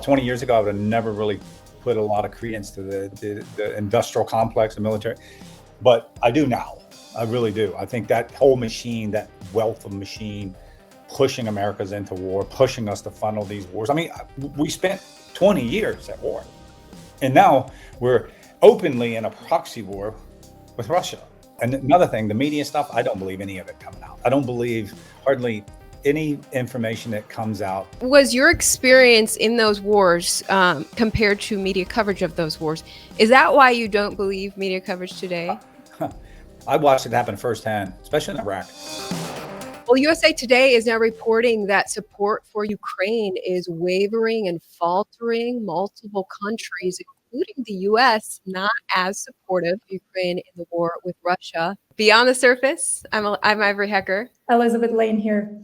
about 20 years ago, I would have never really put a lot of credence to the industrial complex, the military, but I do now. I really do. I think that whole machine, that wealth of machine, pushing Americas into war, pushing us to funnel these wars. I mean, we spent 20 years at war, and now we're openly in a proxy war with Russia. And another thing, the media stuff, I don't believe any of it coming out. I don't believe hardly any information that comes out. Was your experience in those wars compared to media coverage of those wars? Is that why you don't believe media coverage today? I watched it happen firsthand, especially in Iraq. Well, USA Today is now reporting that support for Ukraine is wavering and faltering. Multiple countries, including the U.S., not as supportive of Ukraine in the war with Russia. Beyond the surface, I'm Ivory Hecker. Elizabeth Lane here.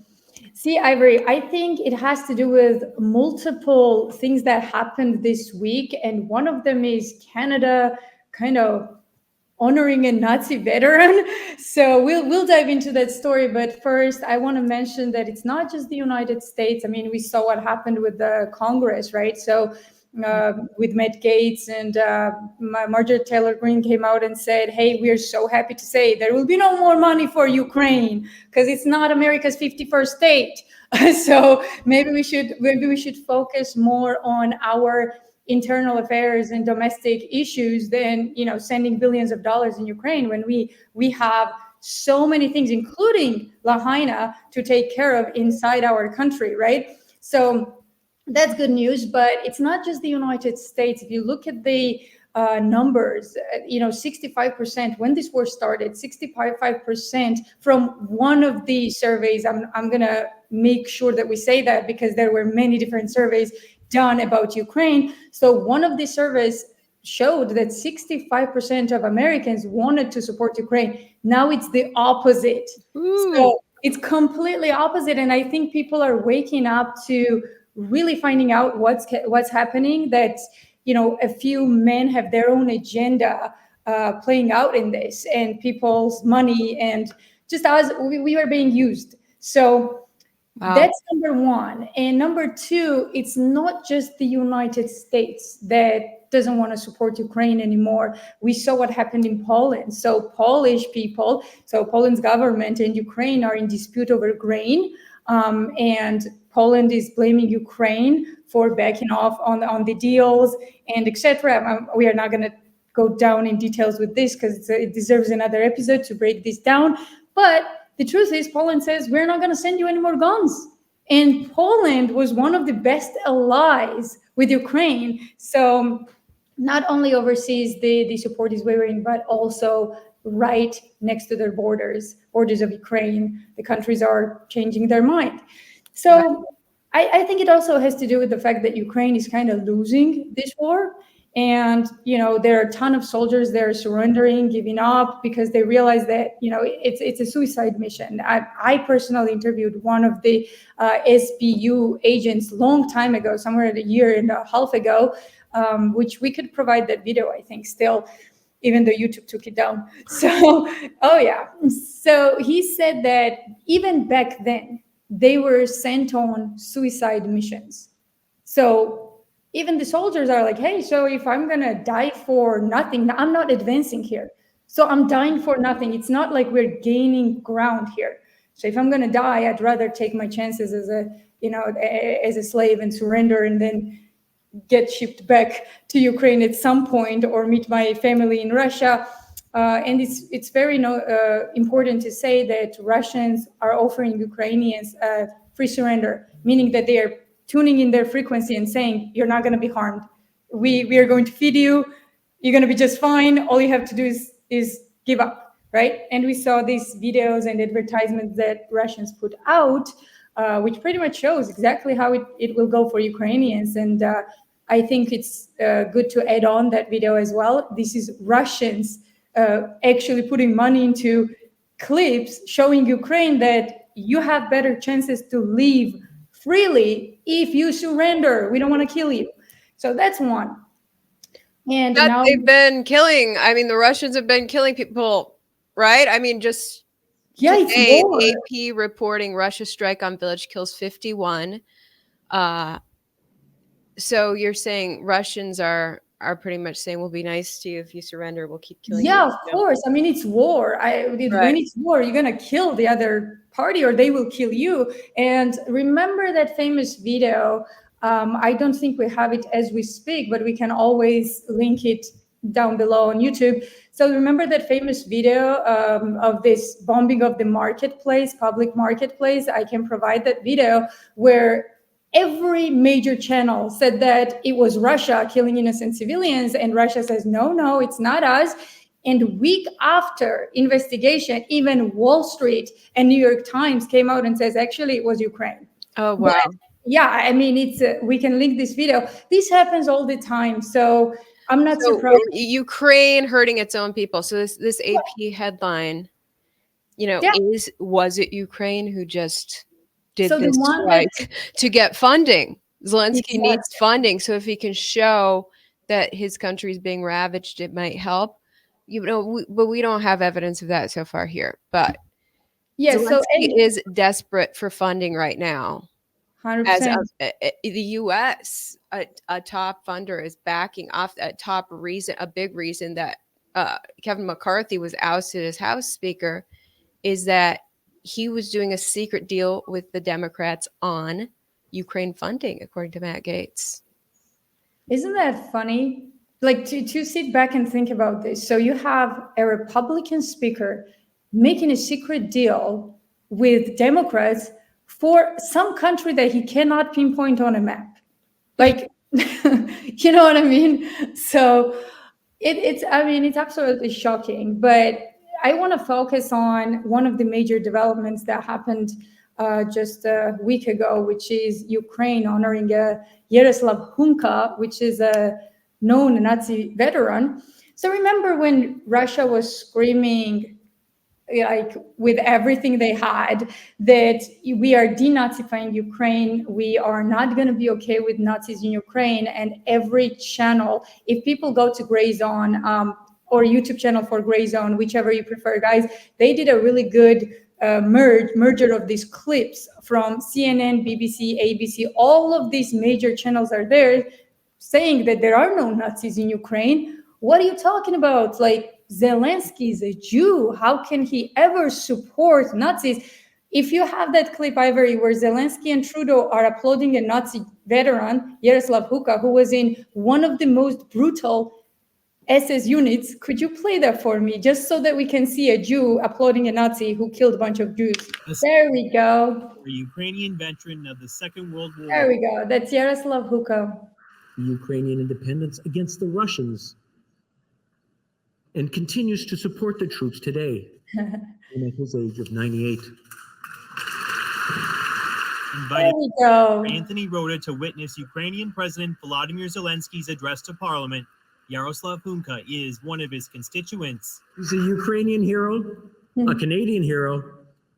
See, Ivory, I think it has to do with multiple things that happened this week. And one of them is Canada kind of honoring a Nazi veteran. So we'll dive into that story. But first, I want to mention that it's not just the United States. I mean, we saw what happened with the Congress, right? So with Matt Gaetz and Marjorie Taylor Greene came out and said, hey, we are so happy to say there will be no more money for Ukraine because it's not America's 51st state. So maybe we should focus more on our internal affairs and domestic issues than sending billions of dollars in Ukraine when we have so many things, including Lahaina, to take care of inside our country, right? So that's good news, but it's not just the United States. If you look at the numbers, 65%, when this war started, 65% from one of the surveys, I'm going to make sure that we say that because there were many different surveys done about Ukraine. So one of the surveys showed that 65% of Americans wanted to support Ukraine. Now it's the opposite. Ooh. So it's completely opposite. And I think people are waking up to really finding out what's happening, that a few men have their own agenda playing out in this, and people's money, and just as we were being used. So that's number one. And number two, it's not just the United States that doesn't want to support Ukraine anymore. We saw what happened in Poland. So Poland's government and Ukraine are in dispute over grain, and Poland is blaming Ukraine for backing off on the deals and etc. We are not going to go down in details with this because it deserves another episode to break this down. But the truth is, Poland says, we're not going to send you any more guns. And Poland was one of the best allies with Ukraine. So not only overseas, the support is wavering, but also right next to their borders of Ukraine, the countries are changing their mind. So I think it also has to do with the fact that Ukraine is kind of losing this war. And, there are a ton of soldiers that are surrendering, giving up because they realize that, it's a suicide mission. I personally interviewed one of the SBU agents long time ago, somewhere a year and a half ago, which we could provide that video, I think, still, even though YouTube took it down. So, So he said that even back then, they were sent on suicide missions. So even the soldiers are like, hey, so if I'm going to die for nothing, I'm not advancing here. So I'm dying for nothing. It's not like we're gaining ground here. So if I'm going to die, I'd rather take my chances as a slave and surrender and then get shipped back to Ukraine at some point or meet my family in Russia. And it's very important to say that Russians are offering Ukrainians free surrender, meaning that they are tuning in their frequency and saying, you're not going to be harmed. We are going to feed you. You're going to be just fine. All you have to do is give up, right? And we saw these videos and advertisements that Russians put out, which pretty much shows exactly how it will go for Ukrainians. And I think it's good to add on that video as well. This is Russians actually putting money into clips showing Ukraine that you have better chances to live freely if you surrender. We don't want to kill you. So that's one. And now they've been killing. I mean, the Russians have been killing people, right? I mean, just today, AP reporting Russia strike on village kills 51. So you're saying Russians are pretty much saying, we'll be nice to you if you surrender, we'll keep killing you. Yeah, of course. I mean, it's war. When it's war, you're gonna kill the other party, or they will kill you. And remember that famous video. I don't think we have it as we speak, but we can always link it down below on YouTube. So remember that famous video of this bombing of the marketplace, public marketplace? I can provide that video where every major channel said that it was Russia killing innocent civilians, and Russia says, no, it's not us. And week after investigation, even Wall Street and New York Times came out and says, actually, it was Ukraine. Oh, wow. But yeah, I mean, it's we can link this video. This happens all the time. So I'm not surprised. Ukraine hurting its own people. So this AP headline, was it Ukraine who just did this strike to get funding? Zelensky needs funding. So if he can show that his country is being ravaged, it might help. But we don't have evidence of that so far here. But Zelensky is desperate for funding right now. 100%. The U.S., a top funder, is backing off that a big reason that Kevin McCarthy was ousted as House Speaker is that he was doing a secret deal with the Democrats on Ukraine funding, according to Matt Gaetz. Isn't that funny? Like to sit back and think about this. So you have a Republican speaker making a secret deal with Democrats for some country that he cannot pinpoint on a map. Like, you know what I mean? So it's absolutely shocking. But I want to focus on one of the major developments that happened just a week ago, which is Ukraine honoring Yaroslav Hunka, which is a known Nazi veteran. So remember when Russia was screaming, like with everything they had, that we are denazifying Ukraine, we are not going to be okay with Nazis in Ukraine, and every channel, if people go to Gray Zone or YouTube channel for Gray Zone, whichever you prefer, guys, they did a really good merger of these clips from CNN, BBC, ABC, all of these major channels are there saying that there are no Nazis in Ukraine. What are you talking about? Like, Zelensky is a Jew. How can he ever support Nazis? If you have that clip, Ivory, where Zelensky and Trudeau are applauding a Nazi veteran, Yaroslav Hunka, who was in one of the most brutal SS units, could you play that for me, just so that we can see a Jew applauding a Nazi who killed a bunch of Jews? There we go. A Ukrainian veteran of the Second World War. There we go. That's Yaroslav Hunka. Ukrainian independence against the Russians, and continues to support the troops today, and at his age of 98. Invited There we go. Anthony Rota to witness Ukrainian President Volodymyr Zelensky's address to Parliament. Yaroslav Hunka is one of his constituents. He's a Ukrainian hero, a Canadian hero,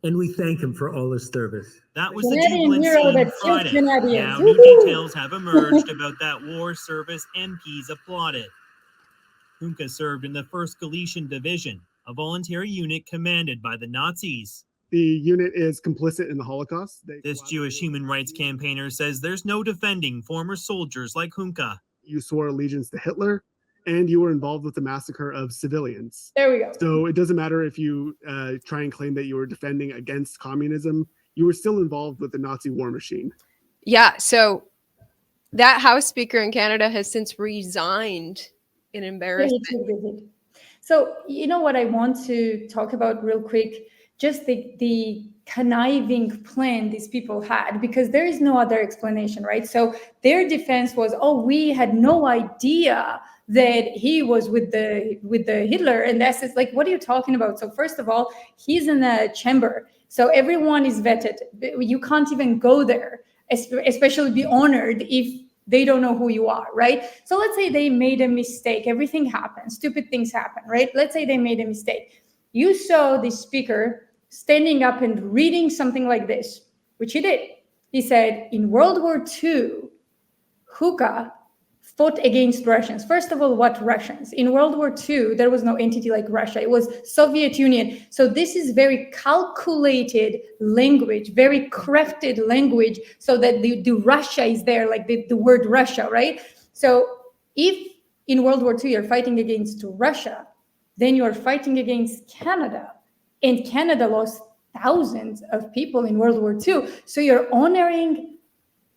and we thank him for all his service. That was the Canadian jubilant hero scene that Friday. kills Canadians. Now new Woo-hoo. details have emerged about that war service MPs applauded. Hunka served in the 1st Galician Division, a voluntary unit commanded by the Nazis. The unit is complicit in the Holocaust. This Jewish human rights campaigner says there's no defending former soldiers like Hunka. You swore allegiance to Hitler, and you were involved with the massacre of civilians. There we go. So it doesn't matter if you try and claim that you were defending against communism, you were still involved with the Nazi war machine. Yeah, so that House Speaker in Canada has since resigned in embarrassment. So you know what I want to talk about real quick? Just the conniving plan these people had, because there is no other explanation, right? So their defense was, oh, we had no idea that he was with the Hitler, and that's just like, what are you talking about? So first of all, he's in a chamber, so everyone is vetted. You can't even go there, especially be honored if they don't know who you are, right? So let's say they made a mistake. Everything happens. Stupid things happen, right? Let's say they made a mistake. You saw the speaker standing up and reading something like this, which he did. He said, in World War II, Hunka fought against Russians. First of all, what Russians? In World War II, there was no entity like Russia. It was Soviet Union. So this is very calculated language, very crafted language, so that the Russia is there, like the word Russia, right? So if in World War II you're fighting against Russia, then you're fighting against Canada. And Canada lost thousands of people in World War II. So you're honoring,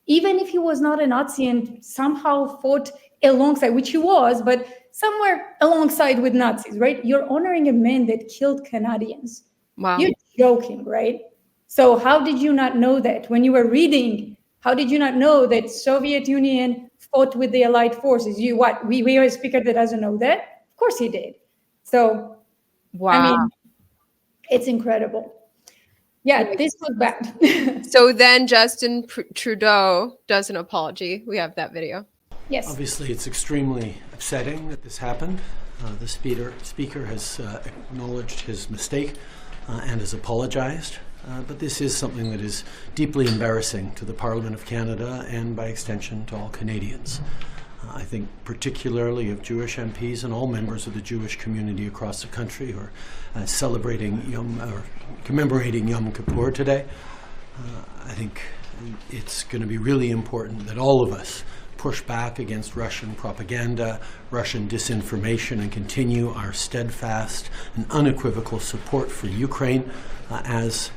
even if he was not a Nazi and somehow fought alongside, which he was, but somewhere alongside with Nazis, right? You're honoring a man that killed Canadians. Wow. You're joking, right? So how did you not know that? When you were reading, how did you not know that Soviet Union fought with the Allied forces? We are a speaker that doesn't know that? Of course he did. So, Wow. I mean, it's incredible. Yeah, this was bad. So then Justin Trudeau does an apology. We have that video. Yes. Obviously, it's extremely upsetting that this happened. The speaker has acknowledged his mistake and has apologized. But this is something that is deeply embarrassing to the Parliament of Canada and, by extension, to all Canadians. I think particularly of Jewish MPs and all members of the Jewish community across the country who are celebrating commemorating Yom Kippur today. I think it's going to be really important that all of us push back against Russian propaganda, Russian disinformation, and continue our steadfast and unequivocal support for Ukraine, as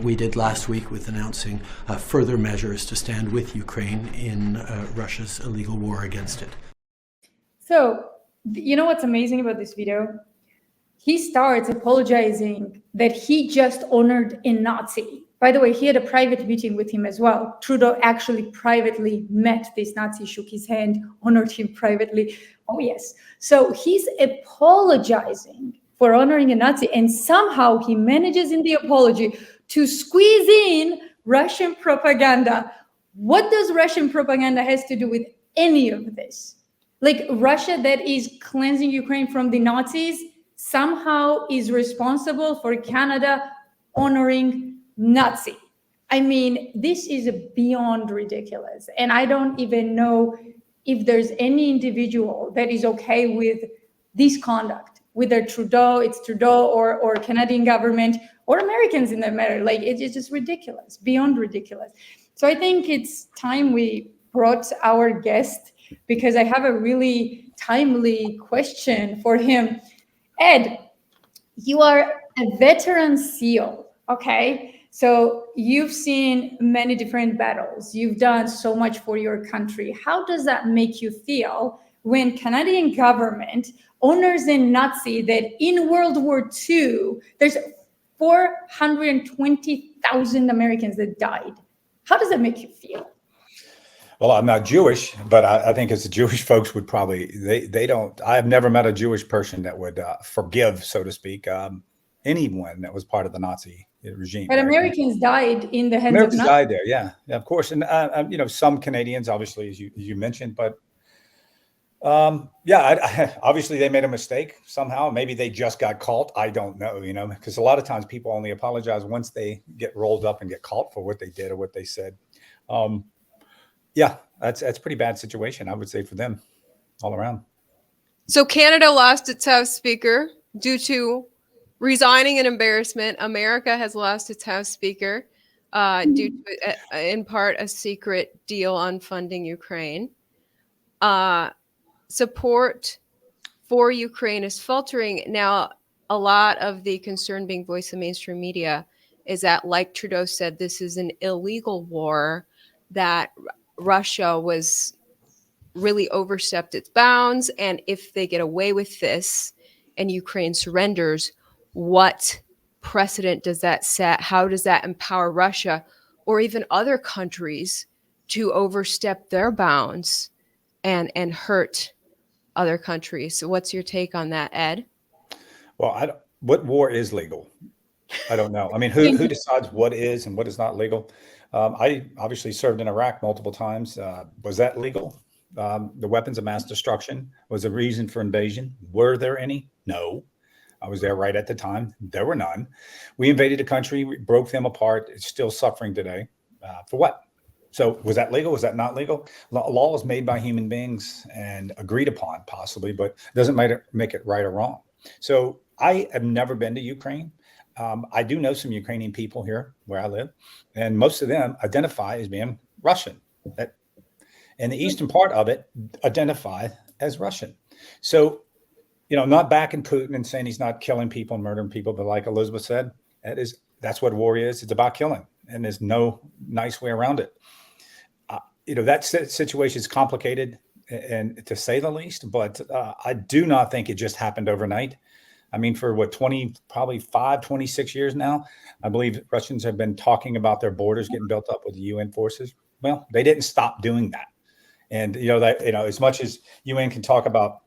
we did last week with announcing further measures to stand with Ukraine in Russia's illegal war against it. So, you know what's amazing about this video? He starts apologizing that he just honored a Nazi. By the way, he had a private meeting with him as well. Trudeau actually privately met this Nazi, shook his hand, honored him privately. Oh, yes. So he's apologizing for honoring a Nazi, and somehow he manages in the apology to squeeze in Russian propaganda. What does Russian propaganda has to do with any of this? Like, Russia that is cleansing Ukraine from the Nazis somehow is responsible for Canada honoring Nazi. I mean, this is beyond ridiculous. And I don't even know if there's any individual that is okay with this conduct, whether Trudeau, it's Trudeau or Canadian government or Americans in that matter. Like, it's just ridiculous, beyond ridiculous. So I think it's time we brought our guest, because I have a really timely question for him. Ed, you are a veteran SEAL, okay? So you've seen many different battles. You've done so much for your country. How does that make you feel when Canadian government honors a Nazi that in World War II, there's 420,000 Americans that died? How does that make you feel? Well, I'm not Jewish, but I think as the Jewish folks would probably, they don't, I've never met a Jewish person that would forgive, so to speak, anyone that was part of the Nazi regime. But right? Americans died in the hands Americans of died there, yeah, of course. And, you know, some Canadians, obviously, as you mentioned, but yeah, obviously they made a mistake somehow. Maybe they just got caught. I don't know, you know, because a lot of times people only apologize once they get rolled up and get caught for what they did or what they said. Yeah, that's a pretty bad situation, I would say, for them all around. So Canada lost its House Speaker due to resigning in embarrassment. America has lost its House Speaker due to, in part, a secret deal on funding Ukraine. Support for Ukraine is faltering. Now, a lot of the concern being voiced in mainstream media is that, like Trudeau said, this is an illegal war, that Russia was really overstepped its bounds. And if they get away with this and Ukraine surrenders, what precedent does that set? How does that empower Russia or even other countries to overstep their bounds and hurt other countries? So what's your take on that, Ed? Well, what war is legal? I don't know. I mean, who decides what is and what is not legal? I obviously served in Iraq multiple times. Was that legal? The weapons of mass destruction was a reason for invasion. Were there any? No. I was there right at the time. There were none. We invaded a country, we broke them apart. It's still suffering today. For what? So was that legal? Was that not legal? Law is made by human beings and agreed upon, possibly, but doesn't make it right or wrong. So I have never been to Ukraine. I do know some Ukrainian people here where I live, and most of them identify as being Russian. And the eastern part of it identify as Russian. So, not backing Putin and saying he's not killing people and murdering people, but like Elizabeth said, that's what war is. It's about killing, and there's no nice way around it. That situation is complicated, and to say the least, but I do not think it just happened overnight. I mean, for what, 26 years now, I believe Russians have been talking about their borders getting built up with the UN forces. Well, they didn't stop doing that. And, as much as UN can talk about,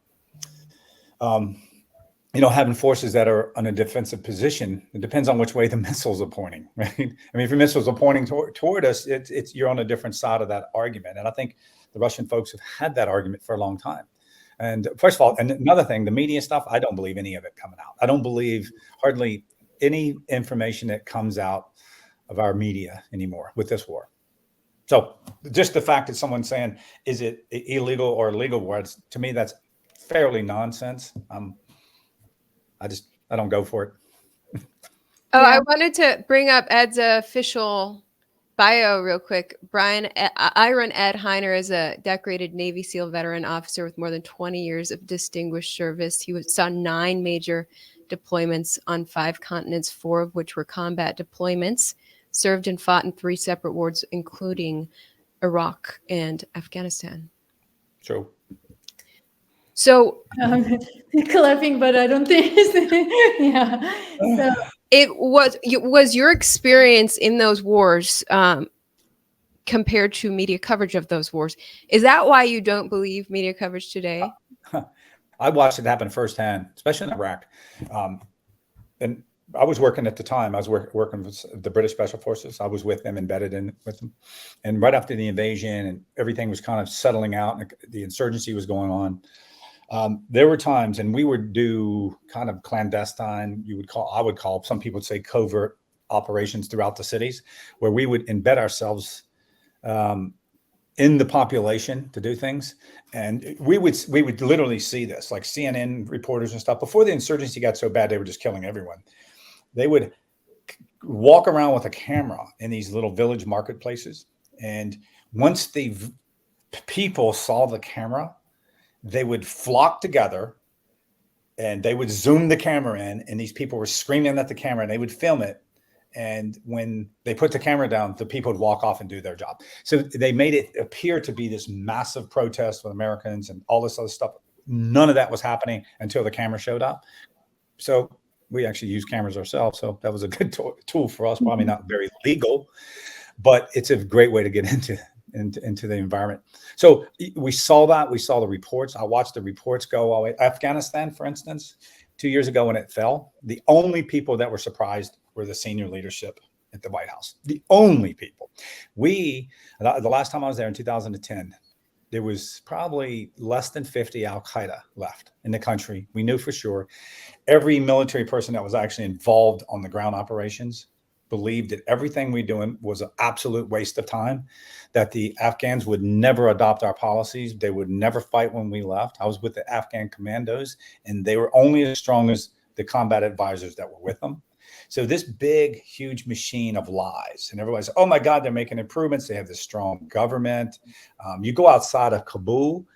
having forces that are on a defensive position, it depends on which way the missiles are pointing, right? I mean, if your missiles are pointing toward us, you're on a different side of that argument. And I think the Russian folks have had that argument for a long time. And first of all, and another thing, the media stuff, I don't believe any of it coming out. I don't believe hardly any information that comes out of our media anymore with this war. So just the fact that someone's saying, is it illegal or legal war, to me, that's fairly nonsense. I don't go for it. Oh, I wanted to bring up Ed's official bio real quick. Iron Ed Hiner is a decorated Navy SEAL veteran officer with more than 20 years of distinguished service. He saw 9 major deployments on 5 continents, 4 of which were combat deployments, served and fought in 3 separate wars, including Iraq and Afghanistan. True. So clapping, but I don't think yeah. So it was your experience in those wars compared to media coverage of those wars. Is that why you don't believe media coverage today? I watched it happen firsthand, especially in Iraq. And I was working at the time. I was working with the British Special Forces. I was with them, embedded in with them. And right after the invasion and everything was kind of settling out and the insurgency was going on, there were times, and we would do kind of clandestine, I would call, some people would say covert operations throughout the cities, where we would embed ourselves in the population to do things. And we would literally see this, like CNN reporters and stuff. Before the insurgency got so bad, they were just killing everyone. They would walk around with a camera in these little village marketplaces. And once the people saw the camera, they would flock together and they would zoom the camera in, and these people were screaming at the camera and they would film it. And when they put the camera down, the people would walk off and do their job. So they made it appear to be this massive protest with Americans and all this other stuff. None of that was happening until the camera showed up. So we actually use cameras ourselves. So that was a good tool for us. Probably not very legal, but it's a great way to get into the environment. So we saw that. We saw the reports. I watched the reports go all the way. Afghanistan, for instance, 2 years ago when it fell, the only people that were surprised were the senior leadership at the White House. The only people. The last time I was there in 2010, there was probably less than 50 Al-Qaeda left in the country. We knew for sure. Every military person that was actually involved on the ground operations believed that everything we doing was an absolute waste of time, that the Afghans would never adopt our policies. They would never fight when we left. I was with the Afghan commandos, and they were only as strong as the combat advisors that were with them. So this big, huge machine of lies, and everybody's, oh my God, they're making improvements. They have this strong government. You go outside of Kabul,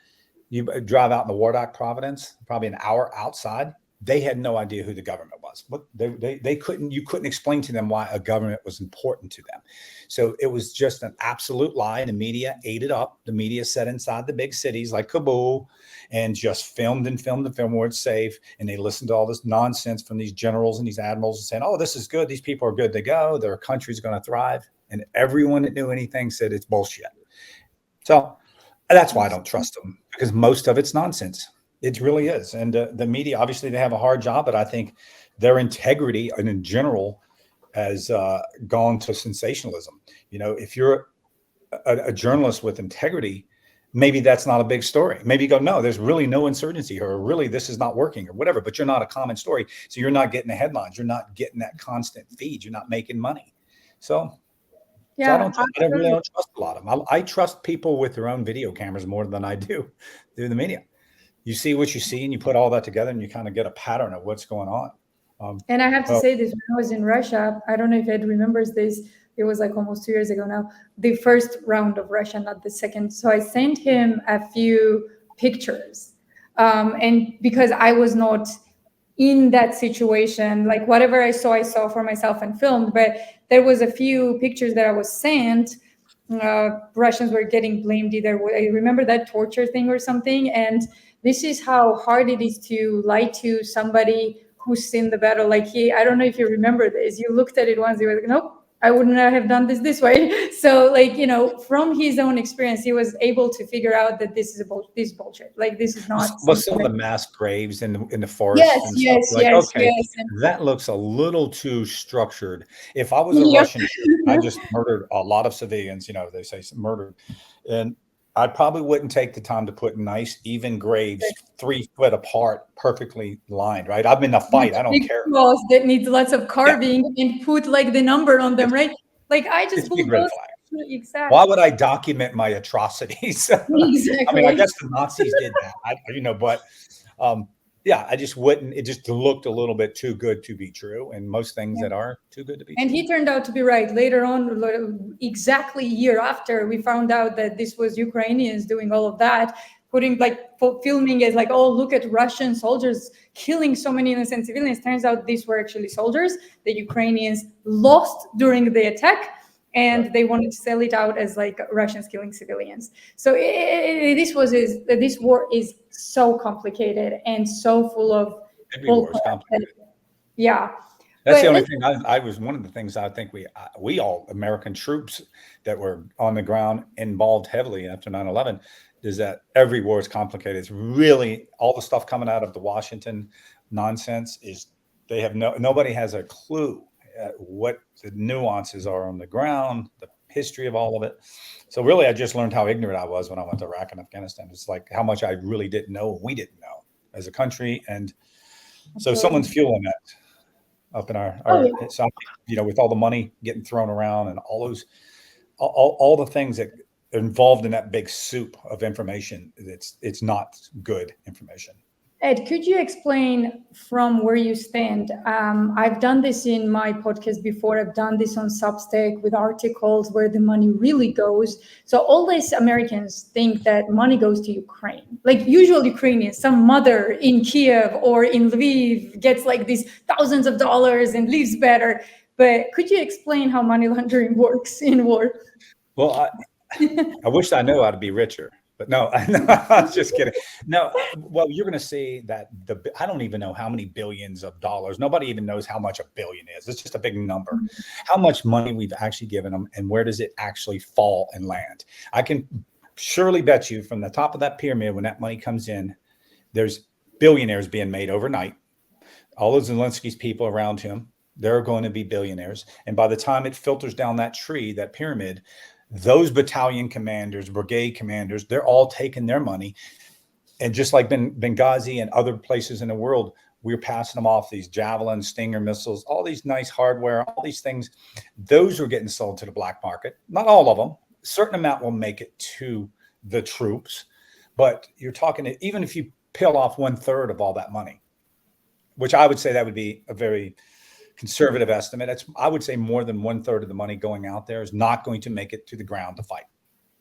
you drive out in the Wardak province, probably an hour outside. They had no idea who the government was. But you couldn't explain to them why a government was important to them. So it was just an absolute lie. The media ate it up. The media sat inside the big cities like Kabul and just filmed where it's safe. And they listened to all this nonsense from these generals and these admirals and saying, oh, this is good. These people are good to go. Their country's going to thrive. And everyone that knew anything said it's bullshit. So that's why I don't trust them, because most of it's nonsense. It really is. And the media, obviously, they have a hard job, but I think their integrity and in general has gone to sensationalism. You know, if you're a journalist with integrity, maybe that's not a big story. Maybe you go, no, there's really no insurgency, or really this is not working or whatever, but you're not a common story. So you're not getting the headlines. You're not getting that constant feed. You're not making money. So So Yeah, I really absolutely. don't trust a lot of them. I trust people with their own video cameras more than I do through the media. You see what you see, and you put all that together, and you kind of get a pattern of what's going on. And I have to Well, say this, when I was in Russia, I don't know if Ed remembers this, it was like almost 2 years ago now, the first round of Russia, not the second. So I sent him a few pictures. And because I was not in that situation, like whatever I saw for myself and filmed, but there was a few pictures that I was sent. Russians were getting blamed either way. I remember that torture thing or something. And this is how hard it is to lie to somebody who's seen the battle. Like I don't know if you remember this. You looked at it once, you were like, nope, I wouldn't have done this way. So like, from his own experience, he was able to figure out that this is this bullshit. Like this is not well, some of the something mass graves in the that- forests Yes, and stuff, yes, like, yes, okay, yes. And that looks a little too structured. If I was a Yep. Russian troop and I just murdered a lot of civilians, they say murdered, and I probably wouldn't take the time to put nice, even graves 3 foot apart, perfectly lined, right? I'm in a fight. I don't big care. cross that needs lots of Yeah, carving and put like the number on them, it's, right? Like I just it's big red bulldoze. flag. Why Exactly. would I document my atrocities? I mean, I Exactly. guess the Nazis did that, but yeah, I just wouldn't. It just looked a little bit too good to be true, and most things that are too good to be And true. he turned out to be right. Later on, exactly a year after, we found out that this was Ukrainians doing all of that, putting filming as like, oh, look at Russian soldiers killing so many innocent civilians. Turns out these were actually soldiers the Ukrainians lost during the attack, and Right. they wanted to sell it out as like Russians killing civilians. So this war is so complicated and so full of Every war is bullcrap. complicated. Yeah, That's the but only let's thing. I was one of the things I think we all American troops that were on the ground involved heavily after 9/11 is that every war is complicated. It's really all the stuff coming out of the Washington nonsense is they have nobody has a clue what the nuances are on the ground, the history of all of it. So really, I just learned how ignorant I was when I went to Iraq and Afghanistan. It's like how much I really didn't know and we didn't know as a country. And so someone's fueling that up in Oh, our yeah. so, with all the money getting thrown around and all those all the things that are involved in that big soup of information, it's not good information. Ed, could you explain from where you stand? I've done this in my podcast before. I've done this on Substack with articles where the money really goes. So all these Americans think that money goes to Ukraine. Like usual Ukrainians, some mother in Kiev or in Lviv gets like these thousands of dollars and lives better. But could you explain how money laundering works in war? Well, I wish I knew how to be richer, but no, I was just kidding. No, well, you're going to see that I don't even know how many billions of dollars. Nobody even knows how much a billion is. It's just a big number. How much money we've actually given them, and where does it actually fall and land? I can surely bet you from the top of that pyramid, when that money comes in, there's billionaires being made overnight. All of Zelensky's people around him, they're going to be billionaires. And by the time it filters down that tree, that pyramid, those battalion commanders, brigade commanders, they're all taking their money. And just like Benghazi and other places in the world, we're passing them off these Javelin, Stinger missiles, all these nice hardware, all these things. Those are getting sold to the black market. Not all of them. A certain amount will make it to the troops. But you're talking, even if you peel off 1/3 of all that money, which I would say that would be a very conservative estimate. I would say more than 1/3 of the money going out there is not going to make it to the ground to fight.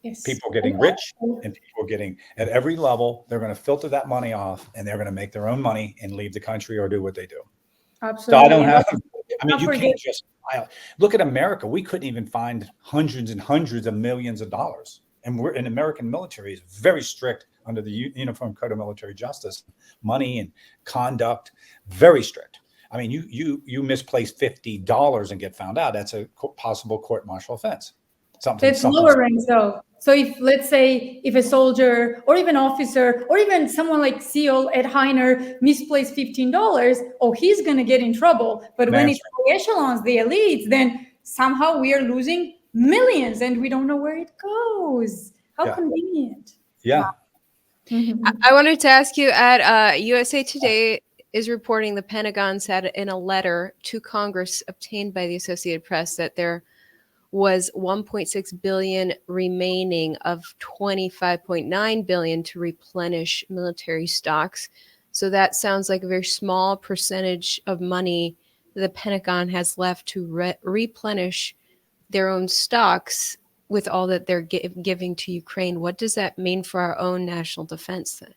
Yes. People are getting rich, and people are getting at every level. They're going to filter that money off, and they're going to make their own money and leave the country or do what they do. Absolutely. So I don't have. I mean, Don't you forget- can't just look at America. We couldn't even find hundreds and hundreds of millions of dollars, and we're an American military is very strict under the Uniform Code of Military Justice, money and conduct, very strict. I mean, you misplace $50 and get found out. That's a possible court-martial offense. That's lower ranks though. So if, let's say, if a soldier or even officer or even someone like SEAL at Hiner misplaced $15, oh, he's going to get in trouble. But when it's the echelons, the elites, then somehow we are losing millions and we don't know where it goes. How convenient. Yeah. I wanted to ask you at USA Today is reporting the Pentagon said in a letter to Congress obtained by the Associated Press that they're was 1.6 billion remaining of 25.9 billion to replenish military stocks. So that sounds like a very small percentage of money the Pentagon has left to replenish their own stocks with all that they're giving to Ukraine. What does that mean for our own national defense then?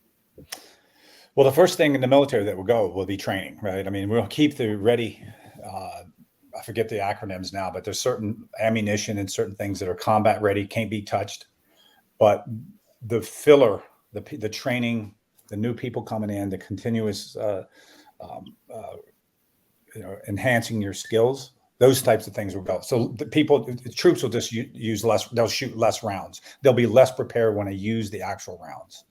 Well, the first thing in the military that will go will be training, right? I mean, we'll keep the ready. I forget the acronyms now, but there's certain ammunition and certain things that are combat ready, can't be touched. But the filler, the training, the new people coming in, the continuous, enhancing your skills, those types of things will go. So the troops will just use less. They'll shoot less rounds. They'll be less prepared when they use the actual rounds.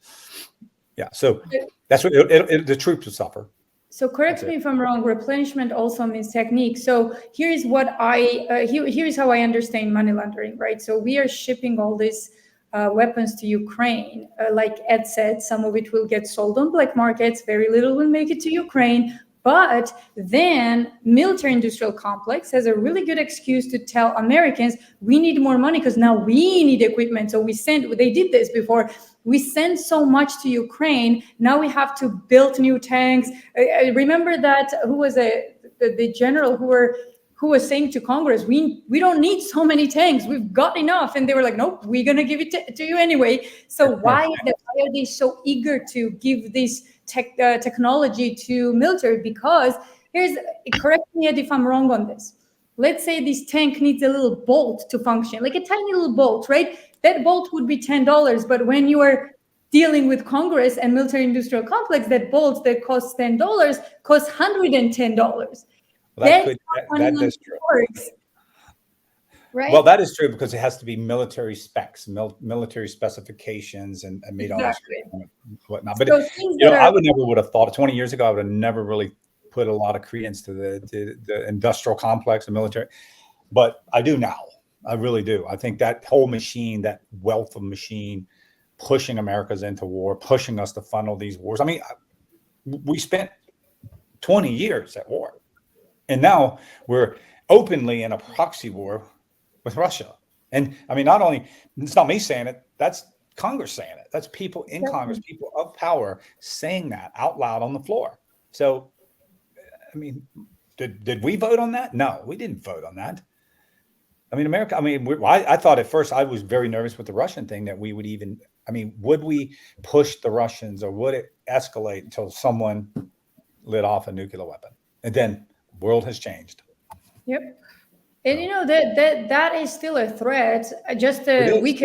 Yeah. So that's what the troops will suffer. So correct me if I'm wrong, replenishment also means technique. So here's what here's how I understand money laundering, right? So we are shipping all these weapons to Ukraine. Like Ed said, some of it will get sold on black markets, very little will make it to Ukraine. But then military industrial complex has a really good excuse to tell Americans, we need more money because now we need equipment. So they did this before. We send so much to Ukraine. Now we have to build new tanks. I remember that who was the general who was saying to Congress, we don't need so many tanks. We've got enough. And they were like, nope, we're going to give it to you anyway. So why are they so eager to give this technology to military? Because correct me if I'm wrong on this. Let's say this tank needs a little bolt to function, like a tiny little bolt, right? That bolt would be $10. But when you are dealing with Congress and military industrial complex, that bolt that costs $10 costs $110. Well, that is true. Works, right? Well, that is true because it has to be military specs, military specifications, and made Exactly. all this whatnot. But So I would have thought 20 years ago, I would have never really put a lot of credence to the industrial complex and military, but I do now. I really do. I think that whole machine, that wealth of machine, pushing Americas into war, pushing us to funnel these wars. I mean, we spent 20 years at war, and now we're openly in a proxy war with Russia. And I mean, it's not me saying it, that's Congress saying it. That's people in Congress, people of power saying that out loud on the floor. So, I mean, did we vote on that? No, we didn't vote on that. I mean, America, I thought at first, I was very nervous with the Russian thing that we would would we push the Russians, or would it escalate until someone lit off a nuclear weapon? And then the world has changed. Yep. And that is still a threat. Just a week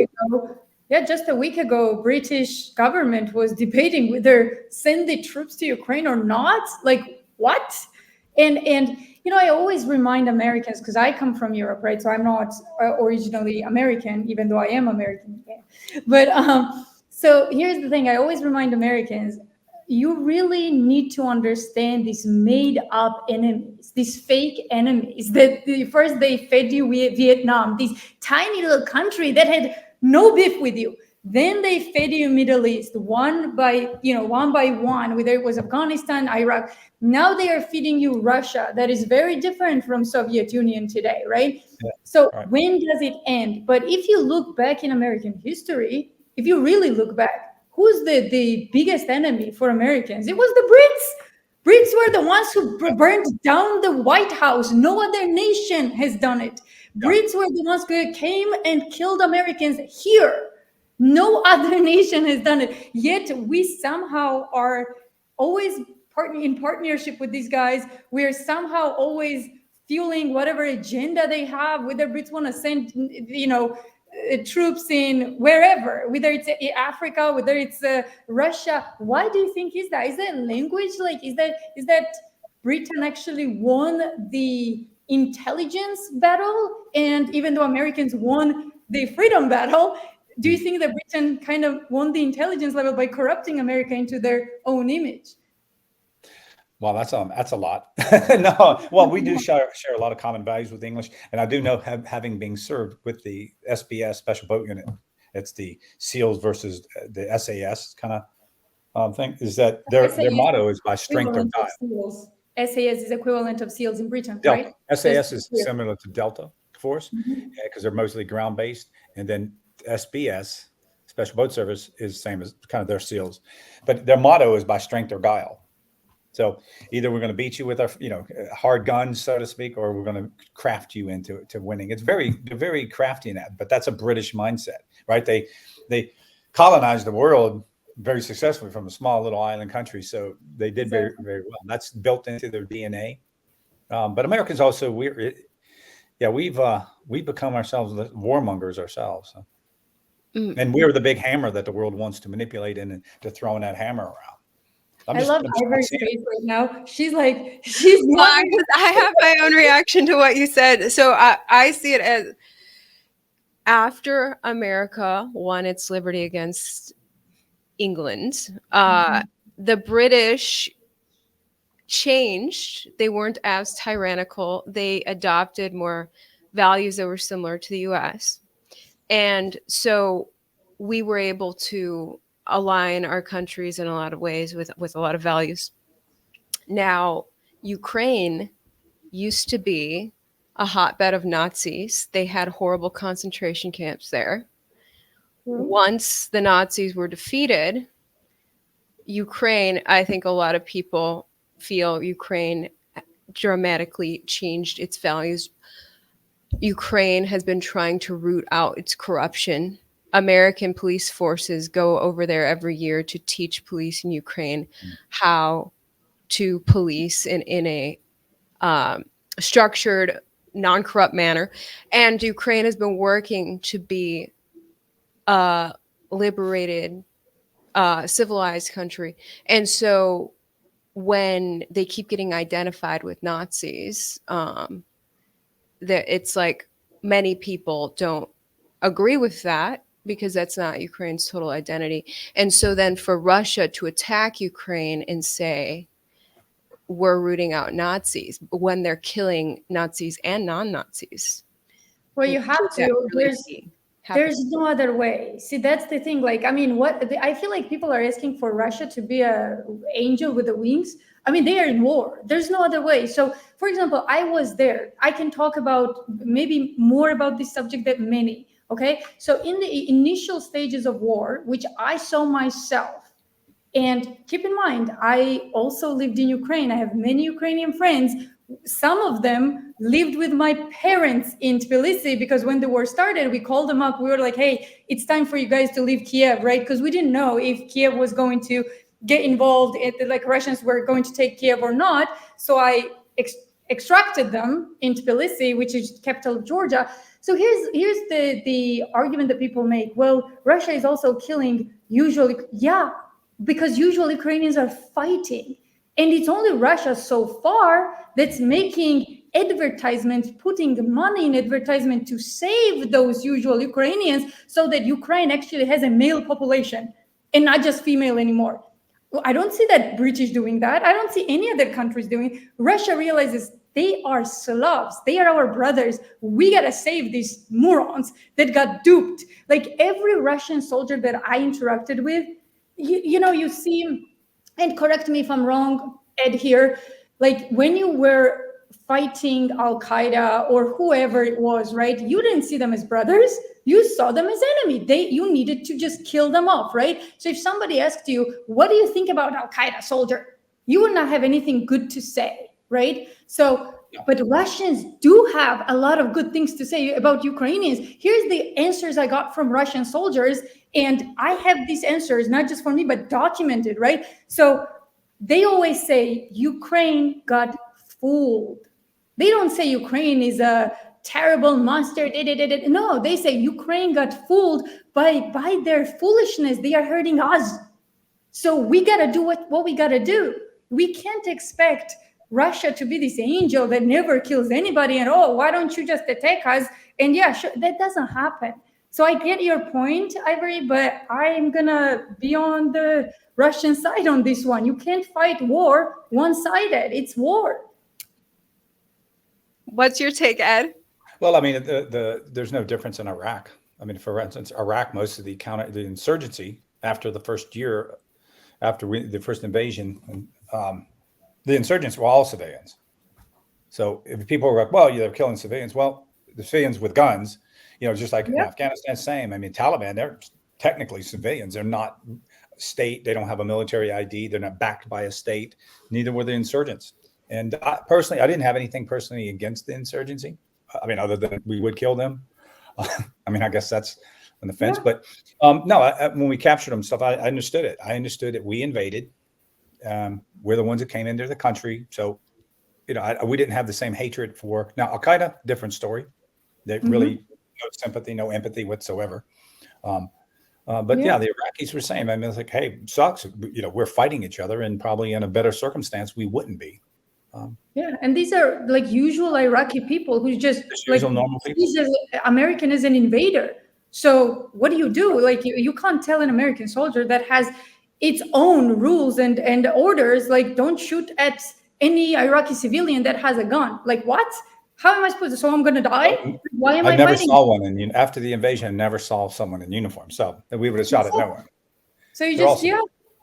ago, British government was debating whether send the troops to Ukraine or not. Like, what? And I always remind Americans, because I come from Europe, right? So I'm not originally American, even though I am American. Yeah. But so here's the thing. I always remind Americans, you really need to understand these made up enemies, these fake enemies that first they fed you with Vietnam, this tiny little country that had no beef with you. Then they fed you Middle East one by one, whether it was Afghanistan, Iraq. Now they are feeding you Russia, that is very different from Soviet Union today, right? Yeah, so right. When does it end? But if you look back in American history, if you really look back, who's the biggest enemy for Americans? It was the Brits. Brits were the ones who burned down the White House. No other nation has done it. Yeah. Brits were the ones who came and killed Americans here. No other nation has done it. Yet we somehow are always in partnership with these guys. We are somehow always fueling whatever agenda they have, whether Brits want to send, troops in wherever, whether it's Africa, whether it's Russia. Why do you think is that? Is that language? Like, is that Britain actually won the intelligence battle? And even though Americans won the freedom battle, do you think that Britain kind of won the intelligence level by corrupting America into their own image? Well, that's a lot. No, well, we do share a lot of common values with English, and I do know, having been served with the SBS Special Boat Unit, it's the SEALs versus the SAS kind of thing. Is that their motto is by strength or die. SAS is equivalent of SEALs in Britain, Delta. right? SAS is similar to Delta force because they're mostly ground based, and then SBS, Special Boat Service, is the same as kind of their SEALs, but their motto is by strength or guile. So either we're going to beat you with our, hard guns, so to speak, or we're going to craft you into winning. They're very crafty in that, but that's a British mindset, right? They colonized the world very successfully from a small little island country, so they did very, very well. That's built into their DNA. But Americans also, we've become ourselves warmongers ourselves. So. And we're the big hammer that the world wants to manipulate and to throw that hammer around. I love Ivory's face right now. She's like, she's not. I have my own reaction to what you said. So I see it as after America won its liberty against England, the British changed. They weren't as tyrannical. They adopted more values that were similar to the US. And so we were able to align our countries in a lot of ways with a lot of values. Now, Ukraine used to be a hotbed of Nazis. They had horrible concentration camps there. Once the Nazis were defeated, Ukraine, I think a lot of people feel Ukraine dramatically changed its values. Ukraine has been trying to root out its corruption. American police forces go over there every year to teach police in Ukraine how to police in a structured, non-corrupt manner. And Ukraine has been working to be a liberated, civilized country. And so when they keep getting identified with Nazis, that it's like many people don't agree with that because that's not Ukraine's total identity. And so then for Russia to attack Ukraine and say, we're rooting out Nazis when they're killing Nazis and non-Nazis. Well, you have to. There's no other way. See, that's the thing. Like, I mean, I feel like people are asking for Russia to be an angel with the wings. I mean, they are in war. There's no other way. So, for example, I was there. I can talk about maybe more about this subject than many. Okay. So in the initial stages of war, which I saw myself, and keep in mind, I also lived in Ukraine. I have many Ukrainian friends. Some of them lived with my parents in Tbilisi because when the war started, we called them up. We were like, hey, it's time for you guys to leave Kiev, right? Because we didn't know if Kiev was going to get involved, like Russians were going to take Kiev or not. So I extracted them in Tbilisi, which is capital of Georgia. So here's the argument that people make. Well, Russia is also killing usually, because usually Ukrainians are fighting. And it's only Russia so far that's making advertisements, putting money in advertisement to save those usual Ukrainians so that Ukraine actually has a male population and not just female anymore. Well, I don't see that British doing that. I don't see any other countries doing it. Russia realizes they are Slavs. They are our brothers. We got to save these morons that got duped. Like every Russian soldier that I interacted with, you see, and correct me if I'm wrong, Ed, here, like when you were fighting Al-Qaeda or whoever it was, right? You didn't see them as brothers. You saw them as enemy. You needed to just kill them off, right? So if somebody asked you, what do you think about Al-Qaeda soldier? You would not have anything good to say, right? So, but Russians do have a lot of good things to say about Ukrainians. Here's the answers I got from Russian soldiers. And I have these answers, not just for me, but documented, right? So they always say Ukraine got fooled. They don't say Ukraine is a terrible monster. No, they say Ukraine got fooled by their foolishness. They are hurting us. So we got to do what we got to do. We can't expect Russia to be this angel that never kills anybody and, oh, why don't you just attack us? And yeah, sure, that doesn't happen. So I get your point, Ivory, but I'm going to be on the Russian side on this one. You can't fight war one-sided. It's war. What's your take, Ed? Well, I mean, there's no difference in Iraq. I mean, for instance, Iraq, most of the insurgency after the first year, after the first invasion, the insurgents were all civilians. So if people were like, well, they're killing civilians. Well, the civilians with guns, just like in Yeah. Afghanistan, same. I mean, Taliban, they're technically civilians. They're not state. They don't have a military ID. They're not backed by a state. Neither were the insurgents. And I didn't have anything personally against the insurgency. I mean, other than we would kill them. I mean, I guess that's on the fence. Yeah. But no, when we captured them, stuff, I understood it. I understood that we invaded. We're the ones that came into the country. So, we didn't have the same hatred for. Now, Al Qaeda, different story. They really no sympathy, no empathy whatsoever. But yeah, the Iraqis were saying, I mean, it's like, hey, sucks. We're fighting each other, and probably in a better circumstance, we wouldn't be. Yeah, and these are like usual Iraqi people who just like normal people. sees as American as an invader. So what do you do? Like you can't tell an American soldier that has its own rules and orders, like don't shoot at any Iraqi civilian that has a gun. Like what? How am I supposed to? So I'm going to die? Why am I never fighting? saw one, and after the invasion, I never saw someone in uniform. So we would have shot at no one. So you They're just awesome.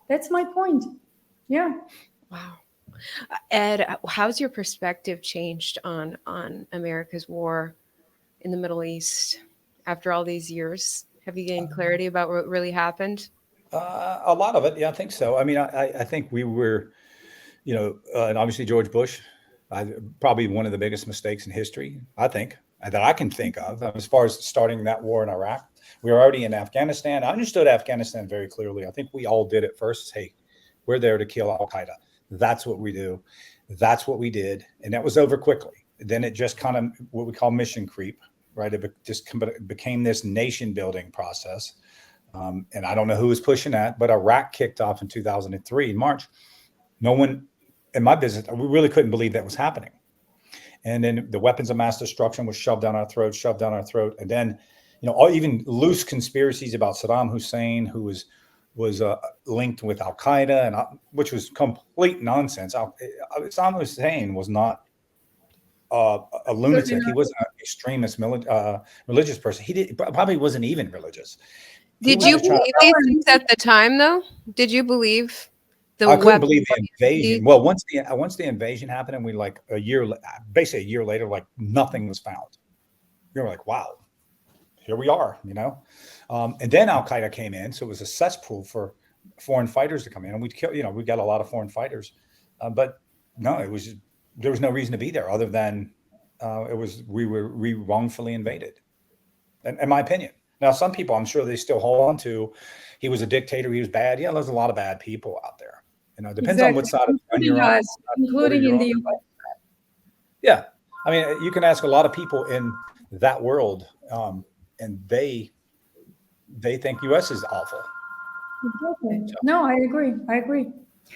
that's my point. Yeah. Wow. Ed, how's your perspective changed on America's war in the Middle East after all these years? Have you gained clarity about what really happened? A lot of it, yeah, I think so. I mean, I think we were, and obviously George Bush, probably one of the biggest mistakes in history, I think, that I can think of, as far as starting that war in Iraq. We were already in Afghanistan. I understood Afghanistan very clearly. I think we all did it first. Hey, we're there to kill Al Qaeda. That's what we do. That's what we did. And that was over quickly. Then it just kind of what we call mission creep, right? It just became this nation building process. And I don't know who was pushing that, but Iraq kicked off in 2003 in March. No one in my business, we really couldn't believe that was happening. And then the weapons of mass destruction was shoved down our throat. And then, even loose conspiracies about Saddam Hussein, who was linked with Al Qaeda, and which was complete nonsense. Saddam Hussein was not a lunatic. He wasn't an extremist religious person. He probably wasn't even religious. Did you believe these things at the time, though? Did you believe I couldn't believe the invasion. Well, once the invasion happened, and we basically a year later, like nothing was found. We were like, wow, here we are, And then Al Qaeda came in, so it was a cesspool for foreign fighters to come in, and we'd kill. We got a lot of foreign fighters, but no, there was no reason to be there other than we were wrongfully invaded, in my opinion. Now, some people, I'm sure they still hold on to, he was a dictator, he was bad. Yeah, there's a lot of bad people out there. It depends on what side of the you're on. Including in the US. Yeah. I mean, you can ask a lot of people in that world, and they think US is awful. Exactly. No, I agree.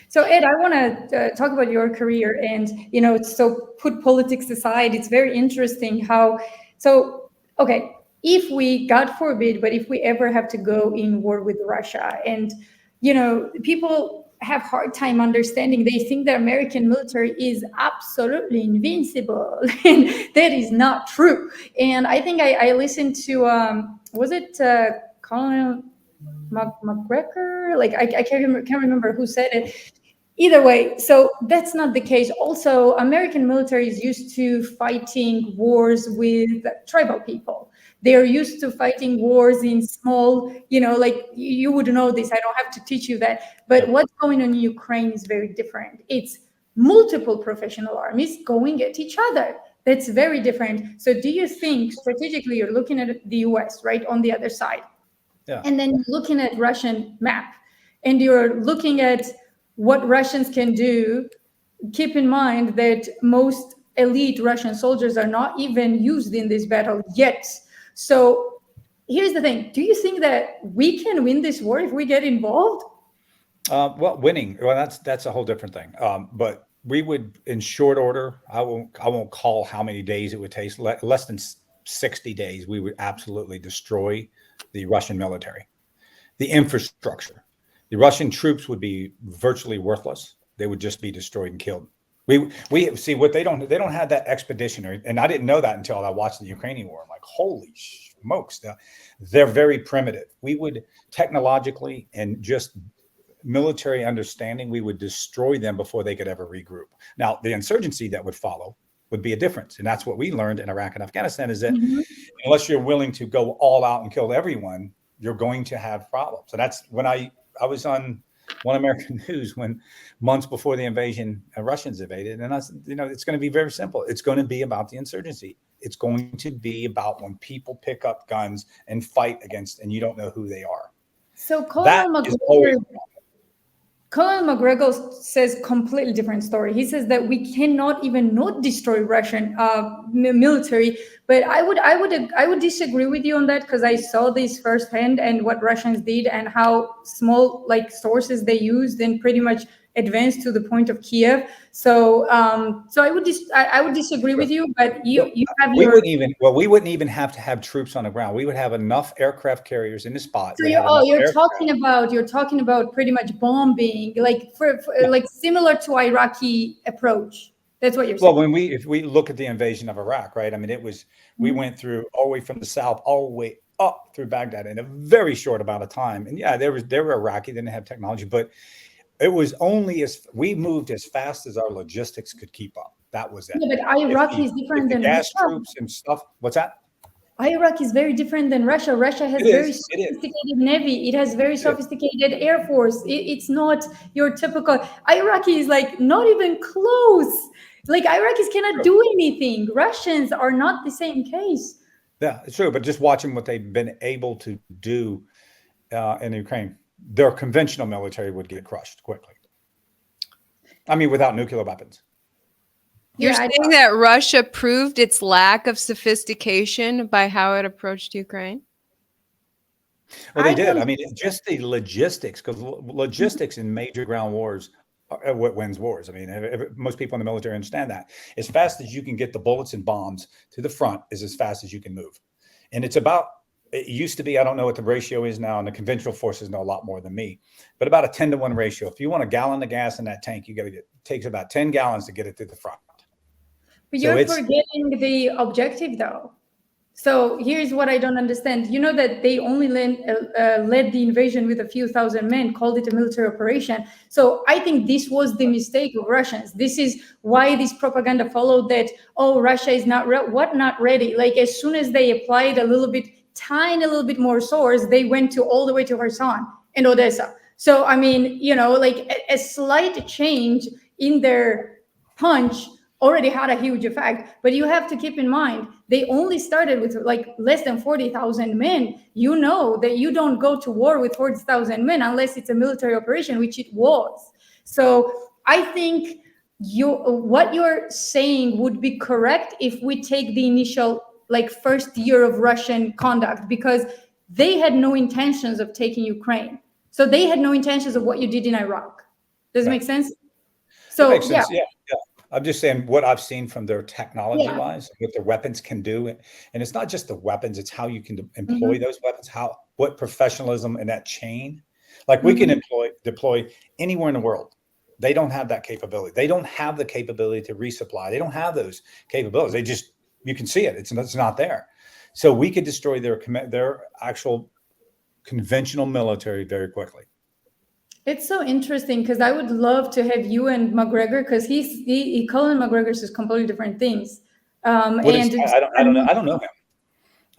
So Ed, I want to talk about your career, and so put politics aside. It's very interesting how. So okay, if we, God forbid, but if we ever have to go in war with Russia, and people have hard time understanding. They think the American military is absolutely invincible, and that is not true. And I think I listened to was it Colonel McGregor? Like I can't remember who said it. Either way, so that's not the case. Also, American military is used to fighting wars with tribal people. They are used to fighting wars in small, like you would know this. I don't have to teach you that. But what's going on in Ukraine is very different. It's multiple professional armies going at each other. That's very different. So do you think strategically you're looking at the US, right, on the other side? Yeah. And then looking at Russian map, and you're looking at what Russians can do. Keep in mind that most elite Russian soldiers are not even used in this battle yet. So here's the thing. Do you think that we can win this war if we get involved? Winning. Well, that's a whole different thing. But we would, in short order, I won't call how many days it would take. Less than 60 days, we would absolutely destroy the Russian military, the infrastructure. The Russian troops would be virtually worthless. They would just be destroyed and killed. We see what they don't have that expeditionary, and I didn't know that until I watched the Ukrainian war. I'm like, holy smokes, they're very primitive. We would technologically and just military understanding, we would destroy them before they could ever regroup. Now, the insurgency that would follow would be a difference. And that's what we learned in Iraq and Afghanistan, is that Mhm. unless you're willing to go all out and kill everyone, you're going to have problems. And that's when I was on One American News when months before the invasion, Russians invaded. And I said, it's going to be very simple. It's going to be about the insurgency. It's going to be about when people pick up guns and fight against, and you don't know who they are. So That is always Colonel McGregor says completely different story. He says that we cannot even not destroy Russian military. But I would disagree with you on that, because I saw this firsthand and what Russians did and how small sources they used and pretty much advanced to the point of Kiev. So I would disagree with you. But you have we wouldn't even have to have troops on the ground. We would have enough aircraft carriers in the spot. So you're talking about pretty much bombing, like similar to Iraqi approach. That's what you're saying. Well, if we look at the invasion of Iraq, right? I mean, we went through all the way from the south, all the way up through Baghdad in a very short amount of time. And yeah, they were Iraqi, they didn't have technology, but it was only we moved as fast as our logistics could keep up. That was it. Yeah, but Iraq is different than gas Russia. troops and stuff. What's that? Iraq is very different than Russia. Russia has very sophisticated navy. It has very sophisticated air force. It's not your typical. Iraqi is not even close. Iraqis cannot do anything. Russians are not the same case. Yeah, it's true. But just watching what they've been able to do in Ukraine, their conventional military would get crushed quickly. I mean, without nuclear weapons. You're saying that Russia proved its lack of sophistication by how it approached Ukraine? Well, they did. I mean, just the logistics, because logistics in major ground wars are what wins wars. I mean, most people in the military understand that. As fast as you can get the bullets and bombs to the front is as fast as you can move. And it used to be, I don't know what the ratio is now, and the conventional forces know a lot more than me, but about a 10-to-1 ratio. If you want a gallon of gas in that tank, it takes about 10 gallons to get it to the front. But you're forgetting the objective, though. So here's what I don't understand. You know that they only led the invasion with a few thousand men, called it a military operation. So I think this was the mistake of Russians. This is why this propaganda followed that, Russia is not ready. As soon as they applied tiny little bit more swords, they went all the way to Kherson and Odessa. So, I mean, a slight change in their punch already had a huge effect. But you have to keep in mind, they only started with less than 40,000 men. You know that you don't go to war with 40,000 men unless it's a military operation, which it was. So I think what you're saying would be correct if we take the initial first year of Russian conduct, because they had no intentions of taking Ukraine. So they had no intentions of what you did in Iraq. Does it make sense? So makes sense. Yeah. I'm just saying what I've seen from their technology-wise, what their weapons can do. And it's not just the weapons, it's how you can employ those weapons, what professionalism in that chain. We can deploy anywhere in the world. They don't have that capability. They don't have the capability to resupply. They don't have those capabilities. You can see it. It's not there. So we could destroy their actual conventional military very quickly. It's so interesting, because I would love to have you and McGregor, because Colin McGregor says completely different things. I don't know. I don't know him.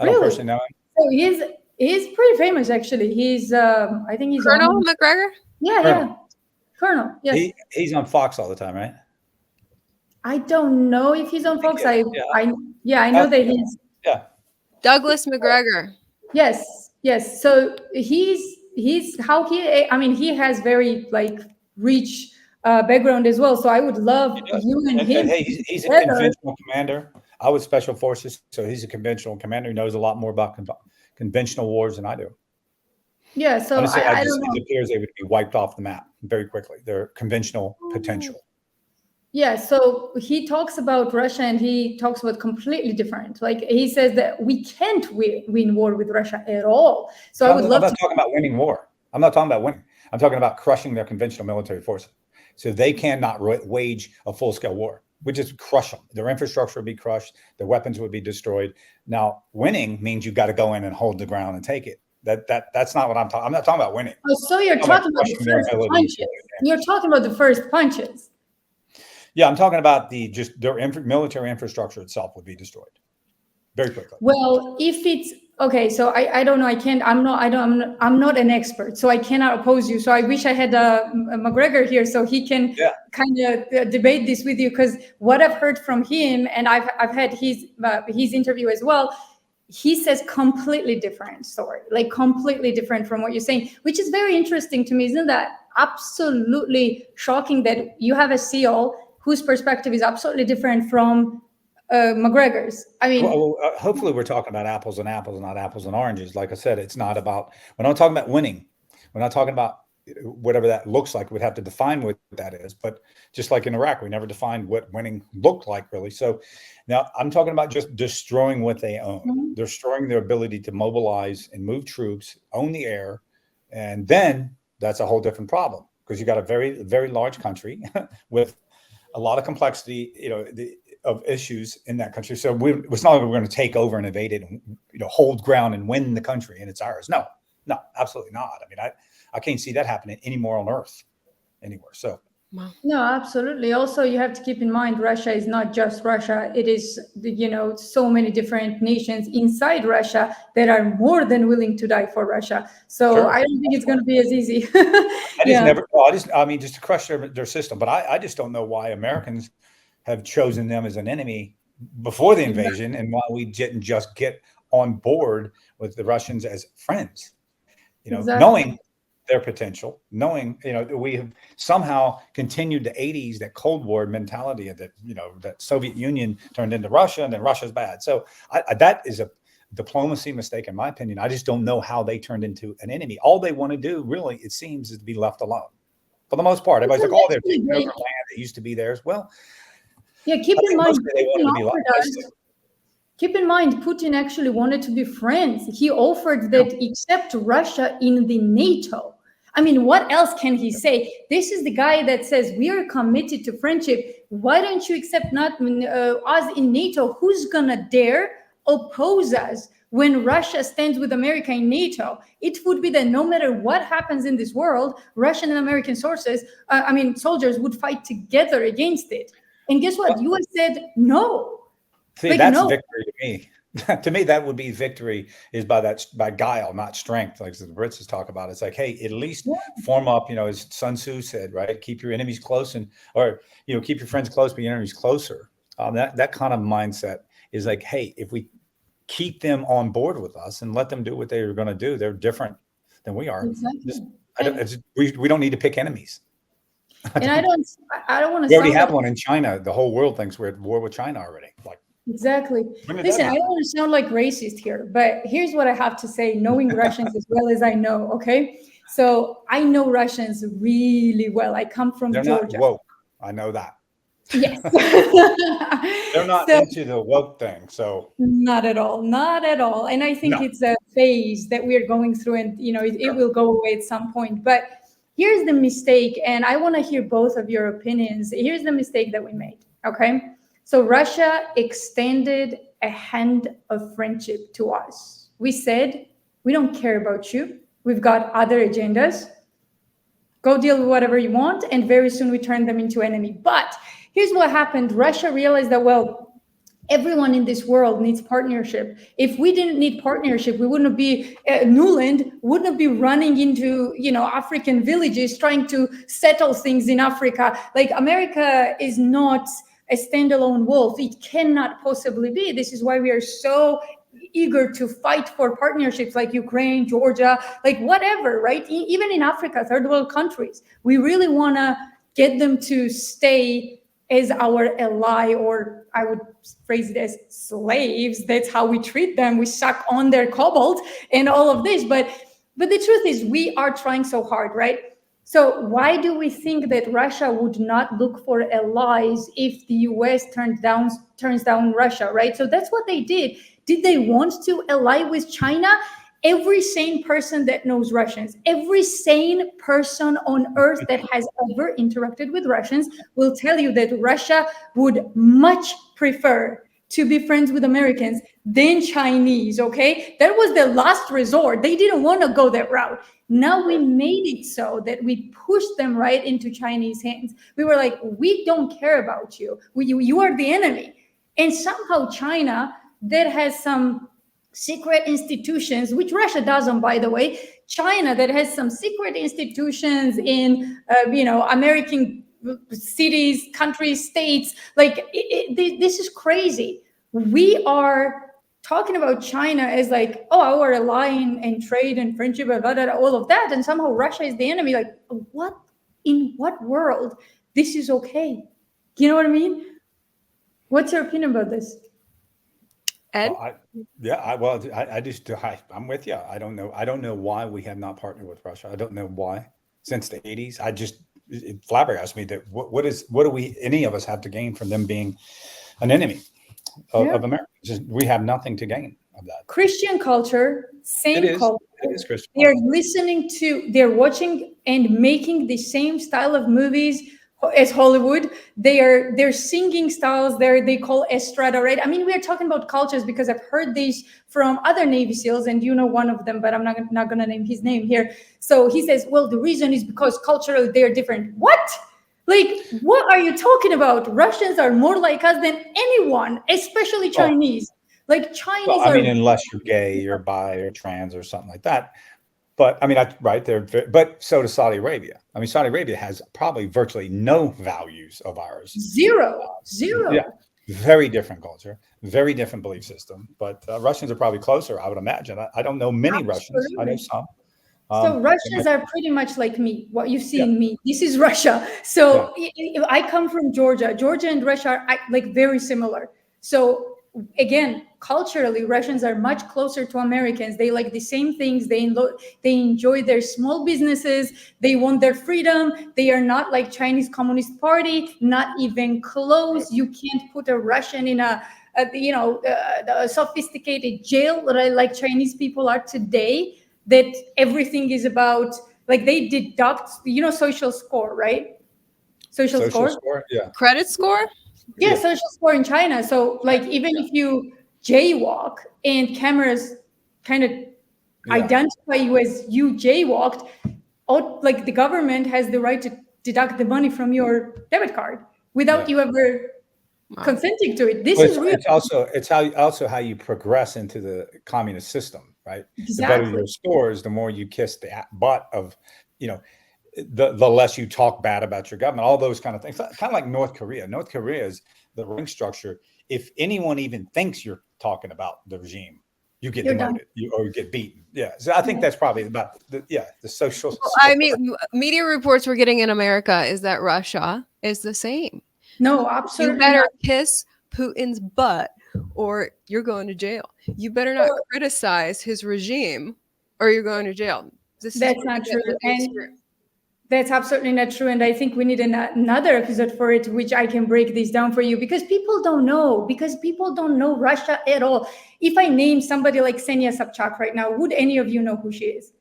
I don't personally know him. So he's pretty famous, actually. I think he's Colonel McGregor. Yeah, Colonel. Yes. He's on Fox all the time, right? I don't know if he's on Fox. I know that he's. Yeah. Douglas McGregor. Yes. So he has very rich background as well. So I would love you and him. He's a conventional commander. I was special forces, so he's a conventional commander. He knows a lot more about conventional wars than I do. Yeah. So honestly, I don't know. It appears they would be wiped off the map very quickly. Their conventional potential. Yeah, so he talks about Russia, and he talks about completely different. He says that we can't win war with Russia at all. So I'm not talking about winning war. I'm not talking about winning. I'm talking about crushing their conventional military forces. So they cannot wage a full-scale war. We just crush them. Their infrastructure would be crushed. Their weapons would be destroyed. Now, winning means you've got to go in and hold the ground and take it. That's not what I'm talking. I'm not talking about winning. Oh, so you're talking about the first punches. You're talking about the first punches. Yeah, I'm talking about their military infrastructure itself would be destroyed very quickly. Well, if it's okay, so I don't know. I'm not an expert, so I cannot oppose you. So I wish I had McGregor here so he can kind of debate this with you, because what I've heard from him, and I've had his interview as well. He says completely different story, like completely different from what you're saying, which is very interesting to me. Isn't that absolutely shocking that you have a SEAL whose perspective is absolutely different from McGregor's? I mean, hopefully we're talking about apples and apples, not apples and oranges. Like I said, it's not about, when I'm talking about winning, we're not talking about whatever that looks like. We'd have to define what that is. But just like in Iraq, we never defined what winning looked like, really. So now I'm talking about just destroying what they own, destroying their ability to mobilize and move troops, own the air. And then that's a whole different problem, because you got a very, very large country with a lot of complexity, of issues in that country. So it's not like we're going to take over and invade it and hold ground and win the country and it's ours. No, absolutely not. I mean, I can't see that happening anymore on Earth, anywhere. So no, absolutely. Also, you have to keep in mind, Russia is not just Russia. It is, so many different nations inside Russia that are more than willing to die for Russia. So sure. I don't think it's going to be as easy. Just to crush their system. But I just don't know why Americans have chosen them as an enemy before the invasion, and why we didn't just get on board with the Russians as friends, knowing their potential, knowing, we have somehow continued the 80s, that Cold War mentality of that, that Soviet Union turned into Russia and then Russia's bad. So that is a diplomacy mistake, in my opinion. I just don't know how they turned into an enemy. All they want to do, really, it seems, is to be left alone. For the most part, everybody's like, they're taking over land that used to be theirs. Well, yeah, keep in mind, Putin actually wanted to be friends. He offered that accept Russia in the NATO. I mean, what else can he say? This is the guy that says we are committed to friendship. Why don't you accept us in NATO? Who's gonna dare oppose us when Russia stands with America in NATO? It would be that no matter what happens in this world, Russian and American soldiers would fight together against it. And guess what? U.S. said no. See, that's victory to me. To me, that would be victory, is by guile, not strength. Like the Brits talk about. It's like, hey, at least form up. As Sun Tzu said, right? Keep your enemies close, keep your friends close, but your enemies closer. That kind of mindset is like, hey, if we keep them on board with us and let them do what they're going to do, they're different than we are. Exactly. We don't need to pick enemies. And I don't want to. We already have one in China. The whole world thinks we're at war with China already. Exactly. Listen, I don't want to sound like racist here, but here's what I have to say, knowing Russians as well as I know. Okay, so I know Russians really well. I come from Georgia. They're not woke. I know that. Yes. They're not into the woke thing. So not at all. And I think it's a phase that we're going through, and it will go away at some point. But here's the mistake, and I want to hear both of your opinions. Here's the mistake that we made. Okay. So Russia extended a hand of friendship to us. We said, we don't care about you. We've got other agendas. Go deal with whatever you want. And very soon we turned them into enemy. But here's what happened. Russia realized that, everyone in this world needs partnership. If we didn't need partnership, we wouldn't be, Nuland wouldn't be running into, African villages trying to settle things in Africa. Like, America is not a standalone wolf. It cannot possibly be. This is why we are so eager to fight for partnerships like Ukraine, Georgia, like whatever, right? Even in Africa, third world countries, we really want to get them to stay as our ally, or I would phrase it as slaves. That's how we treat them. We suck on their cobalt and all of this. But the truth is, we are trying so hard, right? So why do we think that Russia would not look for allies if the US turns down Russia, right? So that's what they did. Did they want to ally with China? Every sane person that knows Russians, every sane person on earth that has ever interacted with Russians will tell you that Russia would much prefer to be friends with Americans than Chinese, okay? That was the last resort. They didn't want to go that route. Now we made it so that we pushed them right into Chinese hands. We were like, we don't care about you. You are the enemy. And somehow China, that has some secret institutions, which Russia doesn't, by the way. China, that has some secret institutions in, American cities, countries, states. Like, this is crazy. We are talking about China as like, oh, our ally in trade and friendship and all of that, and somehow Russia is the enemy. Like, what, in what world this is okay? You know what I mean? What's your opinion about this? Ed? I'm with you. I don't know why we have not partnered with Russia. I don't know why since the 80s. It flabbergasted me that what do we, any of us, have to gain from them being an enemy of America? We have nothing to gain of that. Christian culture, same culture. It is Christian. They're watching and making the same style of movies as Hollywood. They're singing styles they call estrada, right? I mean, we're talking about cultures because I've heard these from other Navy SEALs, and you know one of them, but I'm not going to name his name here. So he says, well, the reason is because culturally they're different. What? Like, what are you talking about? Russians are more like us than anyone, especially Chinese. Like, Chinese unless you're gay or bi or trans or something like that. But I mean, but so does Saudi Arabia. I mean, Saudi Arabia has probably virtually no values of ours. Zero. Yeah, very different culture, very different belief system. But Russians are probably closer, I would imagine. I don't know many Russians. I know some. So Russians are pretty much like me, what you see in me. This is Russia. So I come from Georgia. Georgia and Russia are like very similar. So again, culturally, Russians are much closer to Americans. They like the same things. They enjoy their small businesses. They want their freedom. They are not like Chinese Communist Party, not even close. You can't put a Russian in a sophisticated jail like Chinese people are today. That everything is about, like, they deduct, social score, right? Social score? Yeah. Credit score? Yeah, social score in China. So, like, even if you jaywalk and cameras kind of identify you as you jaywalked, like, the government has the right to deduct the money from your debit card without you ever consenting to it. This is real. It's how you progress into the communist system, right? Exactly. The better your scores, the more you kiss the butt of, the less you talk bad about your government, all those kind of things. Kind of like North Korea. North Korea is the rank structure. If anyone even thinks you're talking about the regime, you get demoted or you get beaten. Yeah. So I think that's probably about the social. Well, I mean, media reports we're getting in America is that Russia is the same. No, absolutely. You better kiss Putin's butt or you're going to jail. You better not criticize his regime or you're going to jail. That's not true. And that's absolutely not true. And I think we need another episode for it, which I can break this down for you, because people don't know Russia at all. If I name somebody like Ksenia Sobchak right now, would any of you know who she is?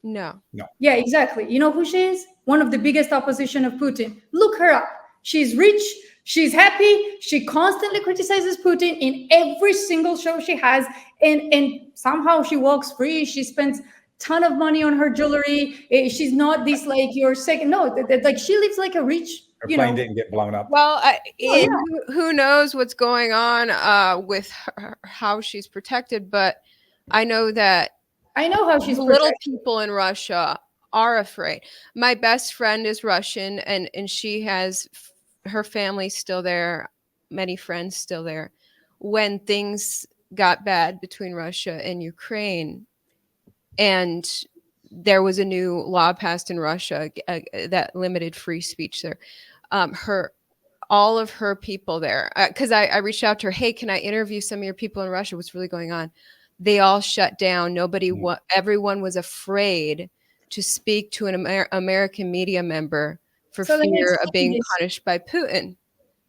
No. Yeah, exactly. You know who she is? One of the biggest opposition of Putin. Look her up. She's rich. She's happy. She constantly criticizes Putin in every single show she has. And somehow she walks free. She spends ton of money on her jewelry. She's not this like your second. No, like she lives like a rich. Her plane didn't get blown up. Well, who knows what's going on with her, how she's protected, but I know how she's little people in Russia are afraid. My best friend is Russian, and she has her family still there, many friends still there. When things got bad between Russia and Ukraine, and there was a new law passed in Russia that limited free speech there. All of her people there, because I reached out to her, hey, can I interview some of your people in Russia? What's really going on? They all shut down. Everyone was afraid to speak to an American media member for fear of being punished by Putin.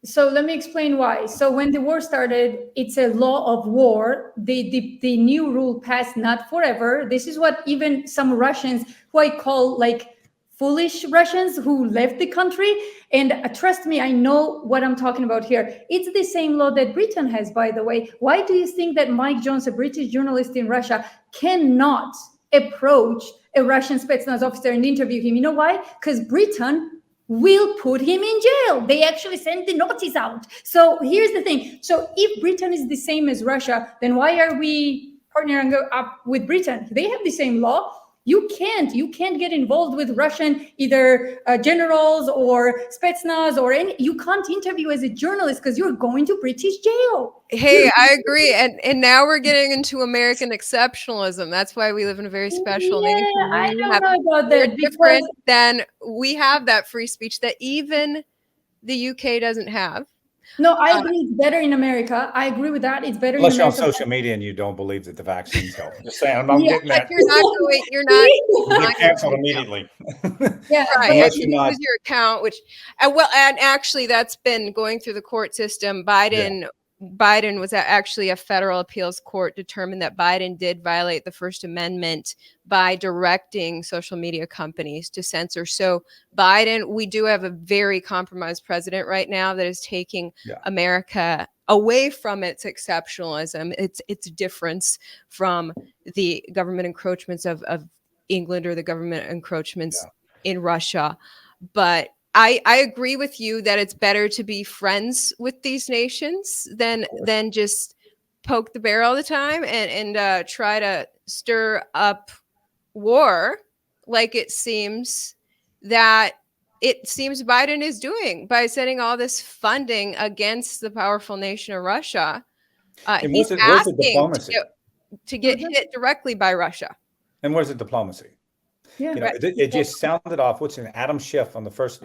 So let me explain why. So when the war started, it's a law of war. The new rule passed, not forever. This is what even some Russians, who I call like foolish Russians who left the country. And trust me, I know what I'm talking about here. It's the same law that Britain has, by the way. Why do you think that Mike Jones, a British journalist in Russia, cannot approach a Russian Spetsnaz officer and interview him? You know why? Because Britain will put him in jail. They actually sent the notice out. So here's the thing. So if Britain is the same as Russia, then why are we partnering up with Britain? They have the same law. You can't get involved with Russian either generals or Spetsnaz or any. You can't interview as a journalist because you're going to British jail. Hey, I agree. And now we're getting into American exceptionalism. That's why we live in a very special nation. I We don't have- know about we're that different because than we have that free speech that even the UK doesn't have. no, I agree. It's better in America. I agree with that. It's better Unless in you're on America. social media and you don't believe that the vaccines help. Just saying, I'm not getting But that. you're not going, you're not You get canceled immediately. Yeah, right. Unless If you you're not- lose your account, which and actually that's been going through the court system. Biden was actually a federal appeals court determined that Biden did violate the First Amendment by directing social media companies to censor. So Biden, we do have a very compromised president right now that is taking America away from its exceptionalism, its difference from the government encroachments of England or the government encroachments in Russia. But I agree with you that it's better to be friends with these nations than just poke the bear all the time and try to stir up war like it seems Biden is doing by sending all this funding against the powerful nation of Russia. And He's where's the asking diplomacy? to get hit directly by Russia. And where's the diplomacy? yeah. You know, it just sounded off. What's in Adam Schiff on the first,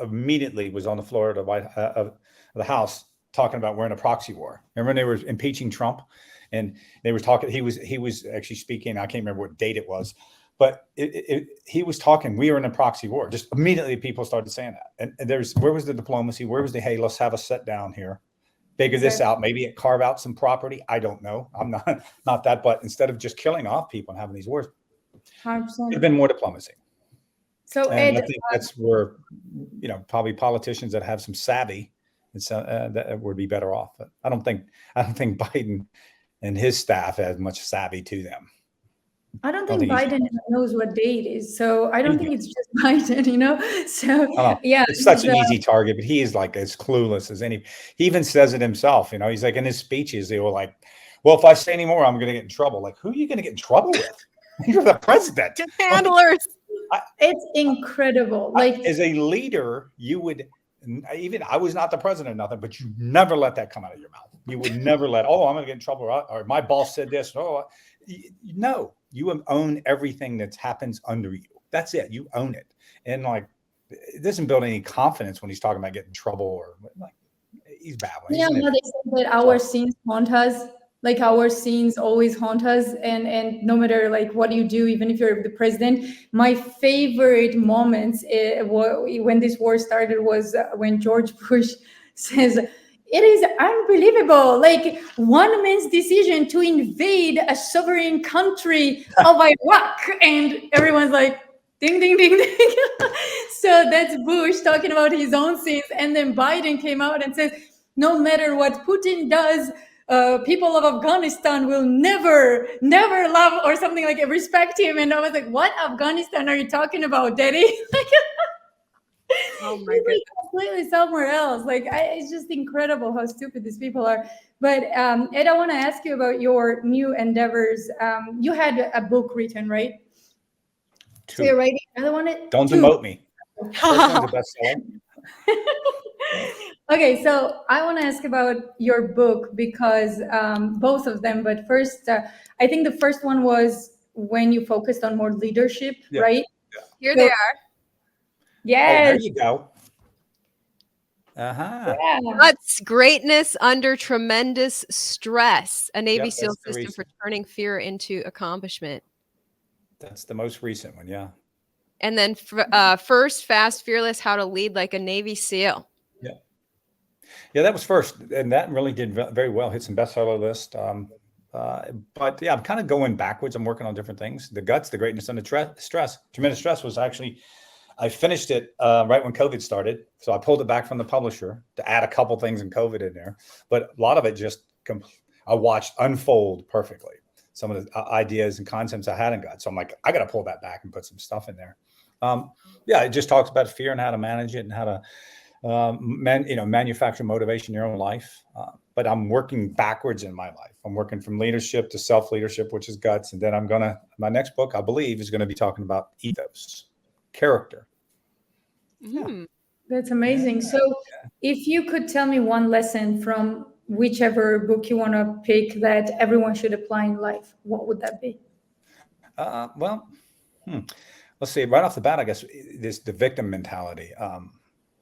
immediately was on the floor of the House talking about we're in a proxy war. Remember when they were impeaching Trump, and they were talking. He was actually speaking. I can't remember what date it was, but he was talking. We are in a proxy war. Just immediately, people started saying that. And where was the diplomacy? Where was the hey, let's have a sit down here, figure this out, maybe carve out some property. I don't know. I'm not that. But instead of just killing off people and having these wars. 100%. There's been more diplomacy. So And Ed, I think that's where, probably politicians that have some savvy that would be better off. But I don't think Biden and his staff has much savvy to them. I don't I think think he's- Biden knows what day it is. So I don't think it's just Biden, So yeah, It's such an he's, easy target, but he is like as clueless as any. He even says it himself. He's like in his speeches, they were like, well, if I say any more, I'm going to get in trouble. Like, who are you going to get in trouble with? You're the president. Just handlers. it's incredible. Like as a leader, you would I was not the president or nothing, but you never let that come out of your mouth. You would never let, I'm going to get in trouble, or my boss said this. No, you own everything that happens under you. That's it. You own it. And it doesn't build any confidence when he's talking about getting in trouble or he's babbling. yeah, no, they say that our scenes haunt us. Like our scenes always haunt us, and no matter what you do, even if you're the president. My favorite moments when this war started was when George Bush says, "It is unbelievable, one man's decision to invade a sovereign country of Iraq," and everyone's like, "Ding, ding, ding, ding." So that's Bush talking about his own scenes, and then Biden came out and says, "No matter what Putin does, people of Afghanistan will never love," or something like, respect him. And I was like, what Afghanistan are you talking about, Daddy? Oh my goodness. Completely somewhere else. It's just incredible how stupid these people are. But Ed, I want to ask you about your new endeavors. You had a book written, right? So you're writing another one? Don't demote me. First one's a bestseller. Okay, so I want to ask about your book because both of them, but first, I think the first one was when you focused on more leadership, right? Yeah. Here they are. Yes. There you go. Uh-huh. Yeah. What's greatness under tremendous stress? A Navy Yep, SEAL that's the system for reason. turning fear into accomplishment. That's the most recent one, yeah. And then first, fast, fearless, how to lead like a Navy SEAL. Yeah, that was first, and that really did very well. Hit some bestseller list. But yeah, I'm kind of going backwards. I'm working on different things. The guts, the greatness under stress. Tremendous stress was actually I finished it right when COVID started. So I pulled it back from the publisher to add a couple things in COVID in there. But a lot of it just, I watched unfold perfectly. Some of the ideas and concepts I hadn't got. So I'm like, I got to pull that back and put some stuff in there. Yeah, it just talks about fear and how to manage it and how to manufacture motivation in your own life. But I'm working backwards in my life. I'm working from leadership to self-leadership, which is guts. And then my next book, I believe, is going to be talking about ethos, character. Mm. That's amazing. So if you could tell me one lesson from whichever book you want to pick that everyone should apply in life, what would that be? Let's see. Right off the bat, I guess the victim mentality,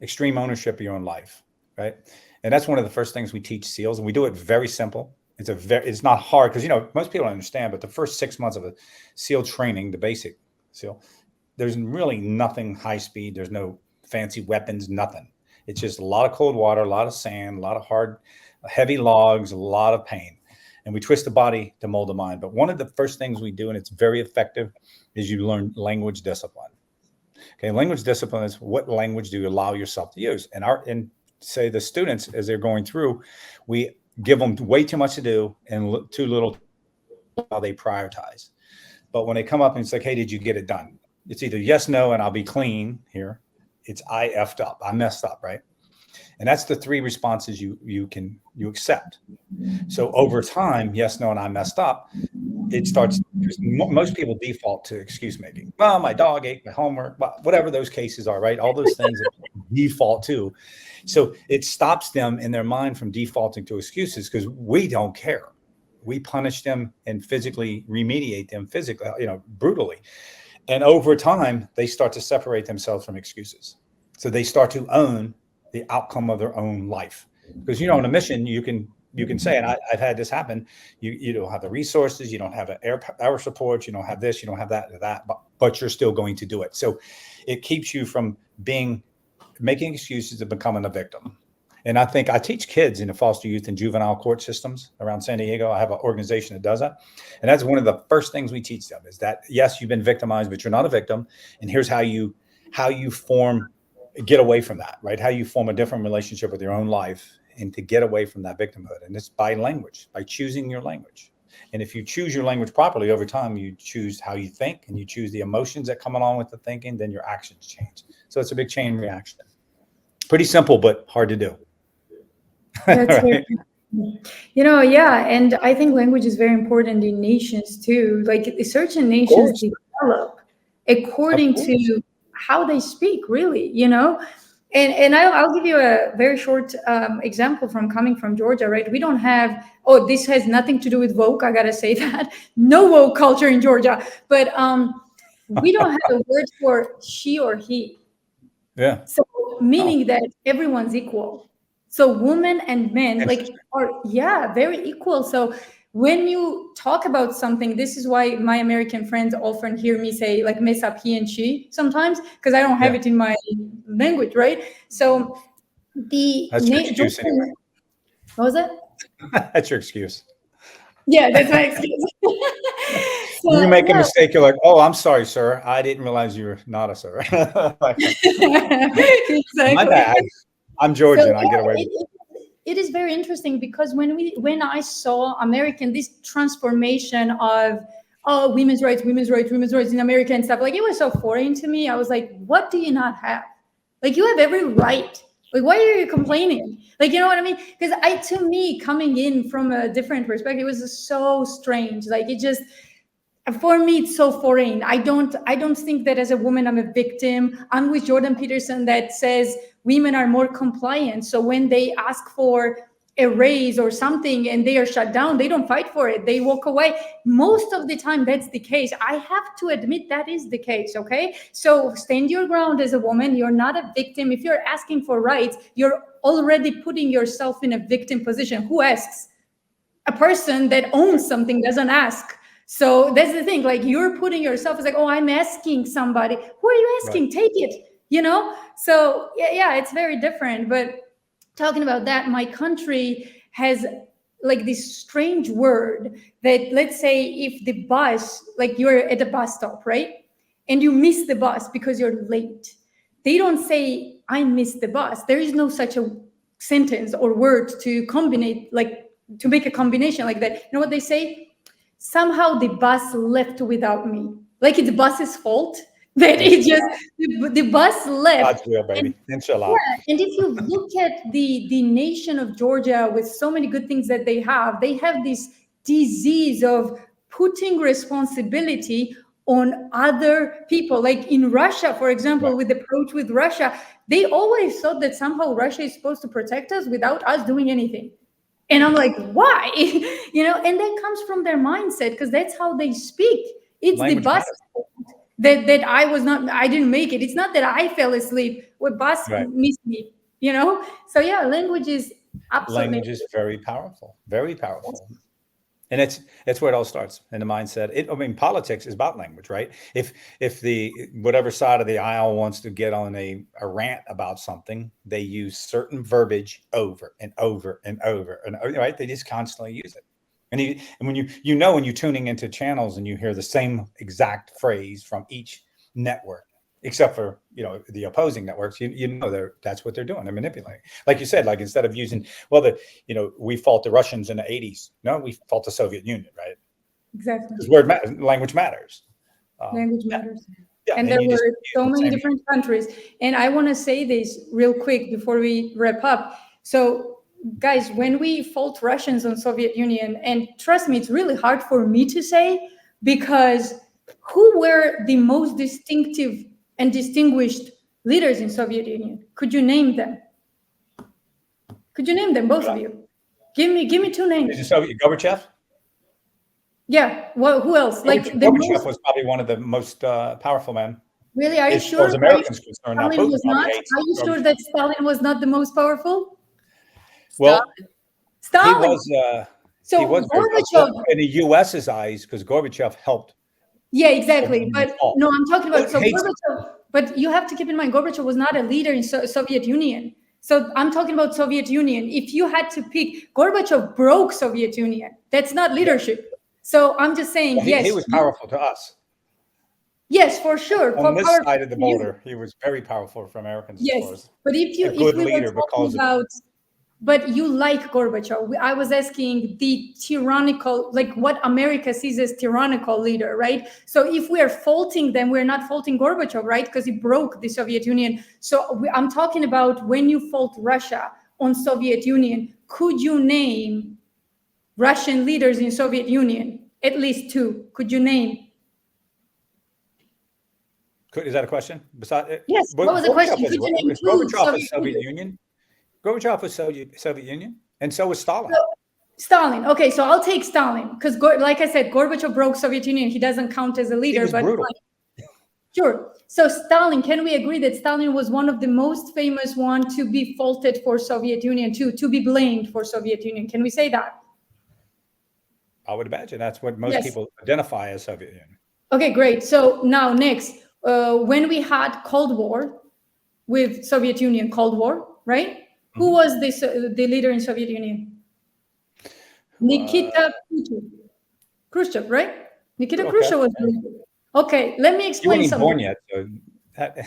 extreme ownership of your own life, right? And that's one of the first things we teach SEALs, and we do it very simple. It's not hard because most people don't understand. But the first 6 months of a SEAL training, the basic SEAL, there's really nothing high speed. There's no fancy weapons, nothing. It's just a lot of cold water, a lot of sand, a lot of hard, heavy logs, a lot of pain. And we twist the body to mold the mind. But one of the first things we do, and it's very effective, is you learn language discipline. Okay, language discipline is what language do you allow yourself to use? And say the students, as they're going through, we give them way too much to do and too little how they prioritize. But when they come up and it's like, hey, did you get it done? It's either yes, no, and I'll be clean here. It's I effed up. I messed up, right? And that's the three responses you accept. So over time, yes, no, and I messed up, it starts, most people default to excuse making. Well, my dog ate my homework, whatever those cases are, right? All those things that default to. So it stops them in their mind from defaulting to excuses because we don't care. We punish them and physically remediate them brutally. And over time, they start to separate themselves from excuses. So they start to own the outcome of their own life. Because, on a mission, you can say, and I've had this happen, you don't have the resources, you don't have air support, you don't have this, you don't have that, but you're still going to do it. So it keeps you from making excuses and becoming a victim. And I think I teach kids in the foster youth and juvenile court systems around San Diego. I have an organization that does that. And that's one of the first things we teach them is that, yes, you've been victimized, but you're not a victim. And here's how you get away from that, right? How you form a different relationship with your own life and to get away from that victimhood. And it's by language, by choosing your language. And if you choose your language properly over time, you choose how you think and you choose the emotions that come along with the thinking, then your actions change. So it's a big chain reaction. Pretty simple, but hard to do. That's right? Yeah. And I think language is very important in nations too. Like certain nations develop according to how they speak, really, And I'll give you a very short example from coming from Georgia, right? We don't have, this has nothing to do with woke. I got to say that. No woke culture in Georgia. But we don't have a word for she or he. Yeah. So meaning that everyone's equal. So women and men are, very equal. So when you talk about something, this is why my American friends often hear me say mess up he and she sometimes, because I don't have it in my language, right? So that's your excuse anyway. What was it? That's your excuse. Yeah, that's my excuse. You make a mistake, you're like, oh, I'm sorry, sir. I didn't realize you're not a sir. Exactly. My bad. I'm Georgian. I get away with it. It is very interesting because when I saw this transformation of women's rights in America and stuff, it was so foreign to me. I was like, what do you not have? You have every right. Why are you complaining? You know what I mean? Because to me, coming in from a different perspective, it was just so strange. For me, it's so foreign. I don't think that as a woman, I'm a victim. I'm with Jordan Peterson that says women are more compliant. So when they ask for a raise or something and they are shut down, they don't fight for it. They walk away. Most of the time, that's the case. I have to admit that is the case, okay? So stand your ground as a woman. You're not a victim. If you're asking for rights, you're already putting yourself in a victim position. Who asks? A person that owns something doesn't ask. So that's the thing, you're putting yourself as I'm asking somebody. Who are you asking? Right. Take it, So yeah, it's very different. But talking about that, my country has this strange word that, let's say if the bus, you're at a bus stop, right? And you miss the bus because you're late. they don't say, I missed the bus. There is no such a sentence or word to combine, like to make a combination like that. You know what they say? Somehow the bus left without me. Like it's the bus's fault that it just, the bus left. God's will, baby. Inshallah. Yeah, and if you look at the nation of Georgia with so many good things that they have this disease of putting responsibility on other people. Like in Russia, for example, with the approach with Russia, they always thought that somehow Russia is supposed to protect us without us doing anything. And I'm like, why? You know, and that comes from their mindset, because that's how they speak. It's Language the bus matters. that I didn't make it. It's not that I fell asleep. What bus missed me, you know? So yeah, language is absolutely. Language is very powerful, very powerful. And it's where it all starts in the mindset. I mean, politics is about language, right? If the whatever side of the aisle wants to get on a rant about something, they use certain verbiage over and over and over and over, right? They just constantly use it. And when you're tuning into channels and you hear the same exact phrase from each network, except for the opposing networks, that's what they're doing. They're manipulating. Like you said, like instead of using we fault the Russians in the 80s. No, we fault the Soviet Union, right? Exactly. Because language matters. Language matters. Yeah, and there were so many different countries. And I want to say this real quick before we wrap up. So guys, when we fault Russians on Soviet Union, and trust me, it's really hard for me to say, because who were the most distinctive and distinguished leaders in Soviet Union? Could you name them? Could you name them, both of you? Give me two names. Is it Gorbachev? Yeah. Well, who else? Gorbachev was probably one of the most powerful men. Really? Are you sure? As Americans concerned, Stalin was not? Are you sure that Stalin was not the most powerful? Well, Stalin. He was Gorbachev in the U.S.'s eyes, because Gorbachev helped. Yeah, exactly. But no, I'm talking about Gorbachev. But you have to keep in mind, Gorbachev was not a leader in Soviet Union. So I'm talking about Soviet Union. If you had to pick, Gorbachev broke Soviet Union. That's not leadership. So I'm just saying, yes. He was powerful to us. Yes, for sure. On this side of the border, he was very powerful for Americans. Yes, but if we were talking about, but you like Gorbachev. I was asking the tyrannical, like what America sees as tyrannical leader, right? So if we are faulting them, we're not faulting Gorbachev, right? Because he broke the Soviet Union. So I'm talking about when you fault Russia on Soviet Union, could you name Russian leaders in Soviet Union? At least two. Could you name? Is that a question? Yes. What was the question? Could you name two? Gorbachev was Soviet Union. Gorbachev was Soviet Union, and so was Stalin. Stalin. Okay, so I'll take Stalin, because, like I said, Gorbachev broke Soviet Union. He doesn't count as a leader. He was brutal. Sure. So Stalin, can we agree that Stalin was one of the most famous one to be faulted for Soviet Union, to be blamed for Soviet Union? Can we say that? I would imagine that's what most people identify as Soviet Union. Okay, great. So now next, when we had Cold War with Soviet Union, Cold War, right? Who was the leader in Soviet Union? Nikita Khrushchev, right? Nikita Khrushchev was the leader. Okay, let me explain something. You weren't born yet,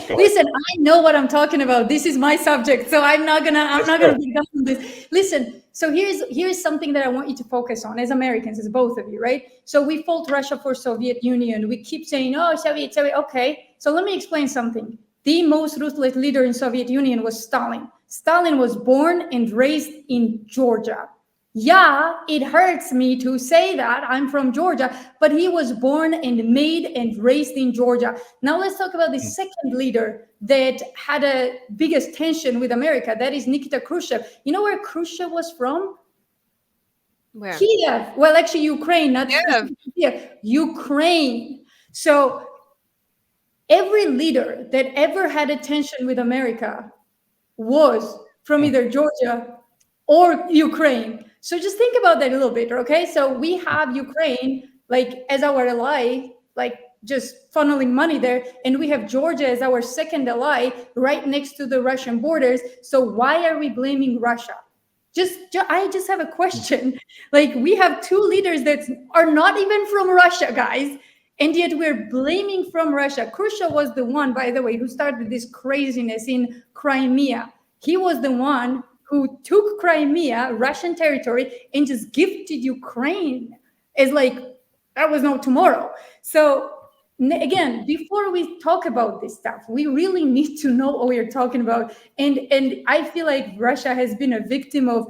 so Listen, I know what I'm talking about. This is my subject, so I'm not gonna be done with this. Listen, so here's something that I want you to focus on as Americans, as both of you, right? So we fault Russia for Soviet Union. We keep saying, oh, Soviet. Okay, so let me explain something. The most ruthless leader in Soviet Union was Stalin. Stalin was born and raised in Georgia. Yeah, it hurts me to say that. I'm from Georgia, but he was born and made and raised in Georgia. Now let's talk about the second leader that had a biggest tension with America. That is Nikita Khrushchev. You know where Khrushchev was from? Where? Kiev. Well, actually, Ukraine, not Kiev. Ukraine. So every leader that ever had a tension with America was from either Georgia or Ukraine. So just think about that a little bit, okay? So we have Ukraine like as our ally, like just funneling money there, and we have Georgia as our second ally right next to the Russian borders. So why are we blaming Russia? I just have a question. Like, we have two leaders that are not even from Russia, guys, And yet we're blaming from Russia. Khrushchev was the one, by the way, who started this craziness in Crimea. He was the one who took Crimea, Russian territory, and just gifted Ukraine. It's like, that was no tomorrow. So again, before we talk about this stuff, we really need to know what we're talking about. And I feel like Russia has been a victim of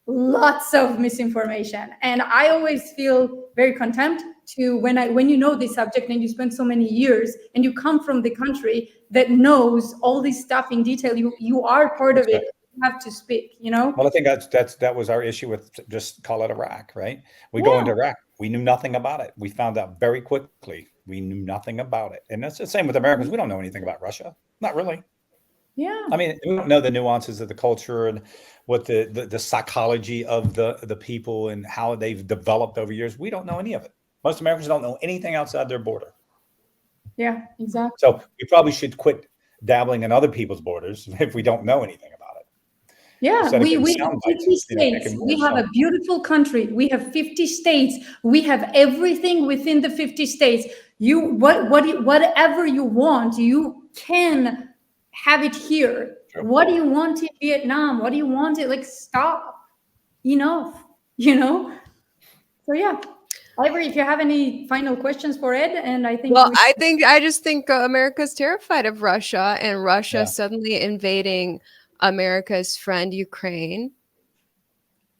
lots of misinformation. And I always feel very contempt to when you know this subject and you spend so many years and you come from the country that knows all this stuff in detail, you are part of it. You have to speak, you know? Well, I think that was our issue with, just call it Iraq, right? We go into Iraq. We knew nothing about it. We found out very quickly. We knew nothing about it. And that's the same with Americans. We don't know anything about Russia. Not really. Yeah. I mean, we don't know the nuances of the culture and what the psychology of the people and how they've developed over years. We don't know any of it. Most Americans don't know anything outside their border. Yeah, exactly. So we probably should quit dabbling in other people's borders if we don't know anything about it. Yeah, we have 50 states. We have a beautiful country. We have 50 states. We have everything within the 50 states. Whatever you want, you can have it here. Sure. What do you want in Vietnam? What do you want? Like, stop. Enough. You know? So yeah. Ivory, if you have any final questions for Ed, and I think I just think America's terrified of Russia, and Russia suddenly invading America's friend Ukraine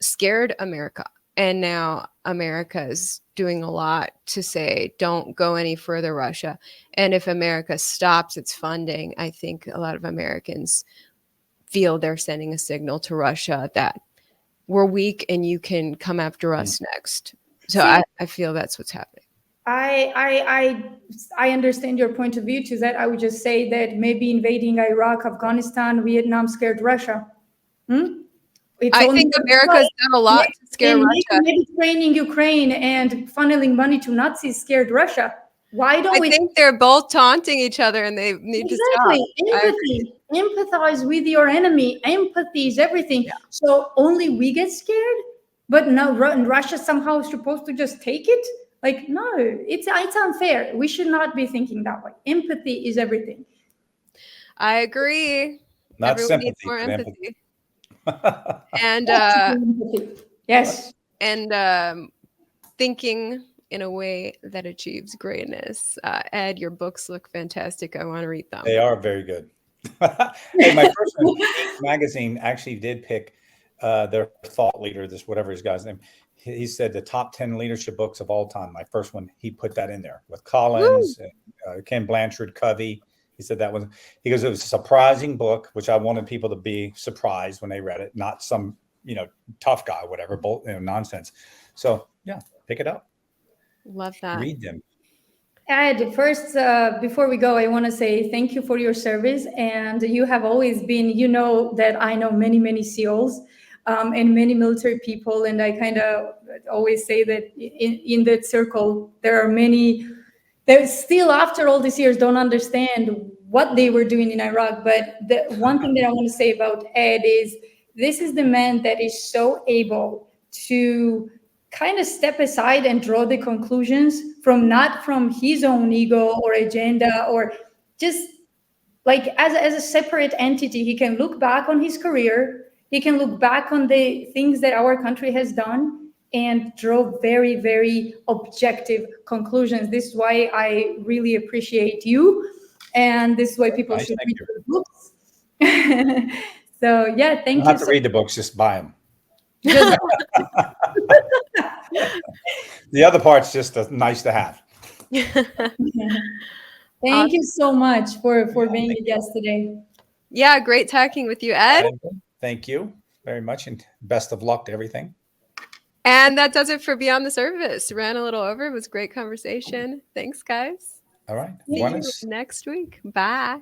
scared America. And now America is doing a lot to say, don't go any further, Russia. And if America stops its funding, I think a lot of Americans feel they're sending a signal to Russia that we're weak and you can come after us next. So I feel that's what's happening. I understand your point of view to that. I would just say that maybe invading Iraq, Afghanistan, Vietnam scared Russia. I think America's done a lot to scare Russia. Maybe training Ukraine and funneling money to Nazis scared Russia. Why don't we? I think they're both taunting each other and they need to stop. Empathy. Empathize with your enemy. Empathy is everything. Yeah. So only we get scared? But now Russia somehow is supposed to just take it? Like, no, it's unfair. We should not be thinking that way. Empathy is everything. I agree. Not Everyone sympathy, needs more empathy. And yes. And thinking in a way that achieves greatness. Ed, your books look fantastic. I want to read them. They are very good. Hey, my first one, magazine actually did pick their thought leader, this whatever his guy's name. He said the top 10 leadership books of all time. My first one, he put that in there with Collins, and, Ken Blanchard, Covey. He said that was, he goes, it was a surprising book, which I wanted people to be surprised when they read it, not some, tough guy, whatever, nonsense. So yeah, pick it up. Love that. Read them. Ed, first, before we go, I want to say thank you for your service. And you have always been, that I know many, many SEALs and many military people. And I kind of always say that in that circle, there are many that still, after all these years, don't understand what they were doing in Iraq. But the one thing that I want to say about Ed is this is the man that is so able to kind of step aside and draw the conclusions not from his own ego or agenda, or just like as a separate entity. He can look back on his career. He can look back on the things that our country has done and draw very, very objective conclusions. This is why I really appreciate you. And this is why people should read your books. So yeah, thank you. You don't have to read the books, just buy them. The other part's just nice to have. Thank you so much for being a guest today. Yeah, great talking with you, Ed. Thank you very much, and best of luck to everything. And that does it for Beyond the Service. Ran a little over. It was a great conversation. Thanks, guys. All right. See you next week. Bye.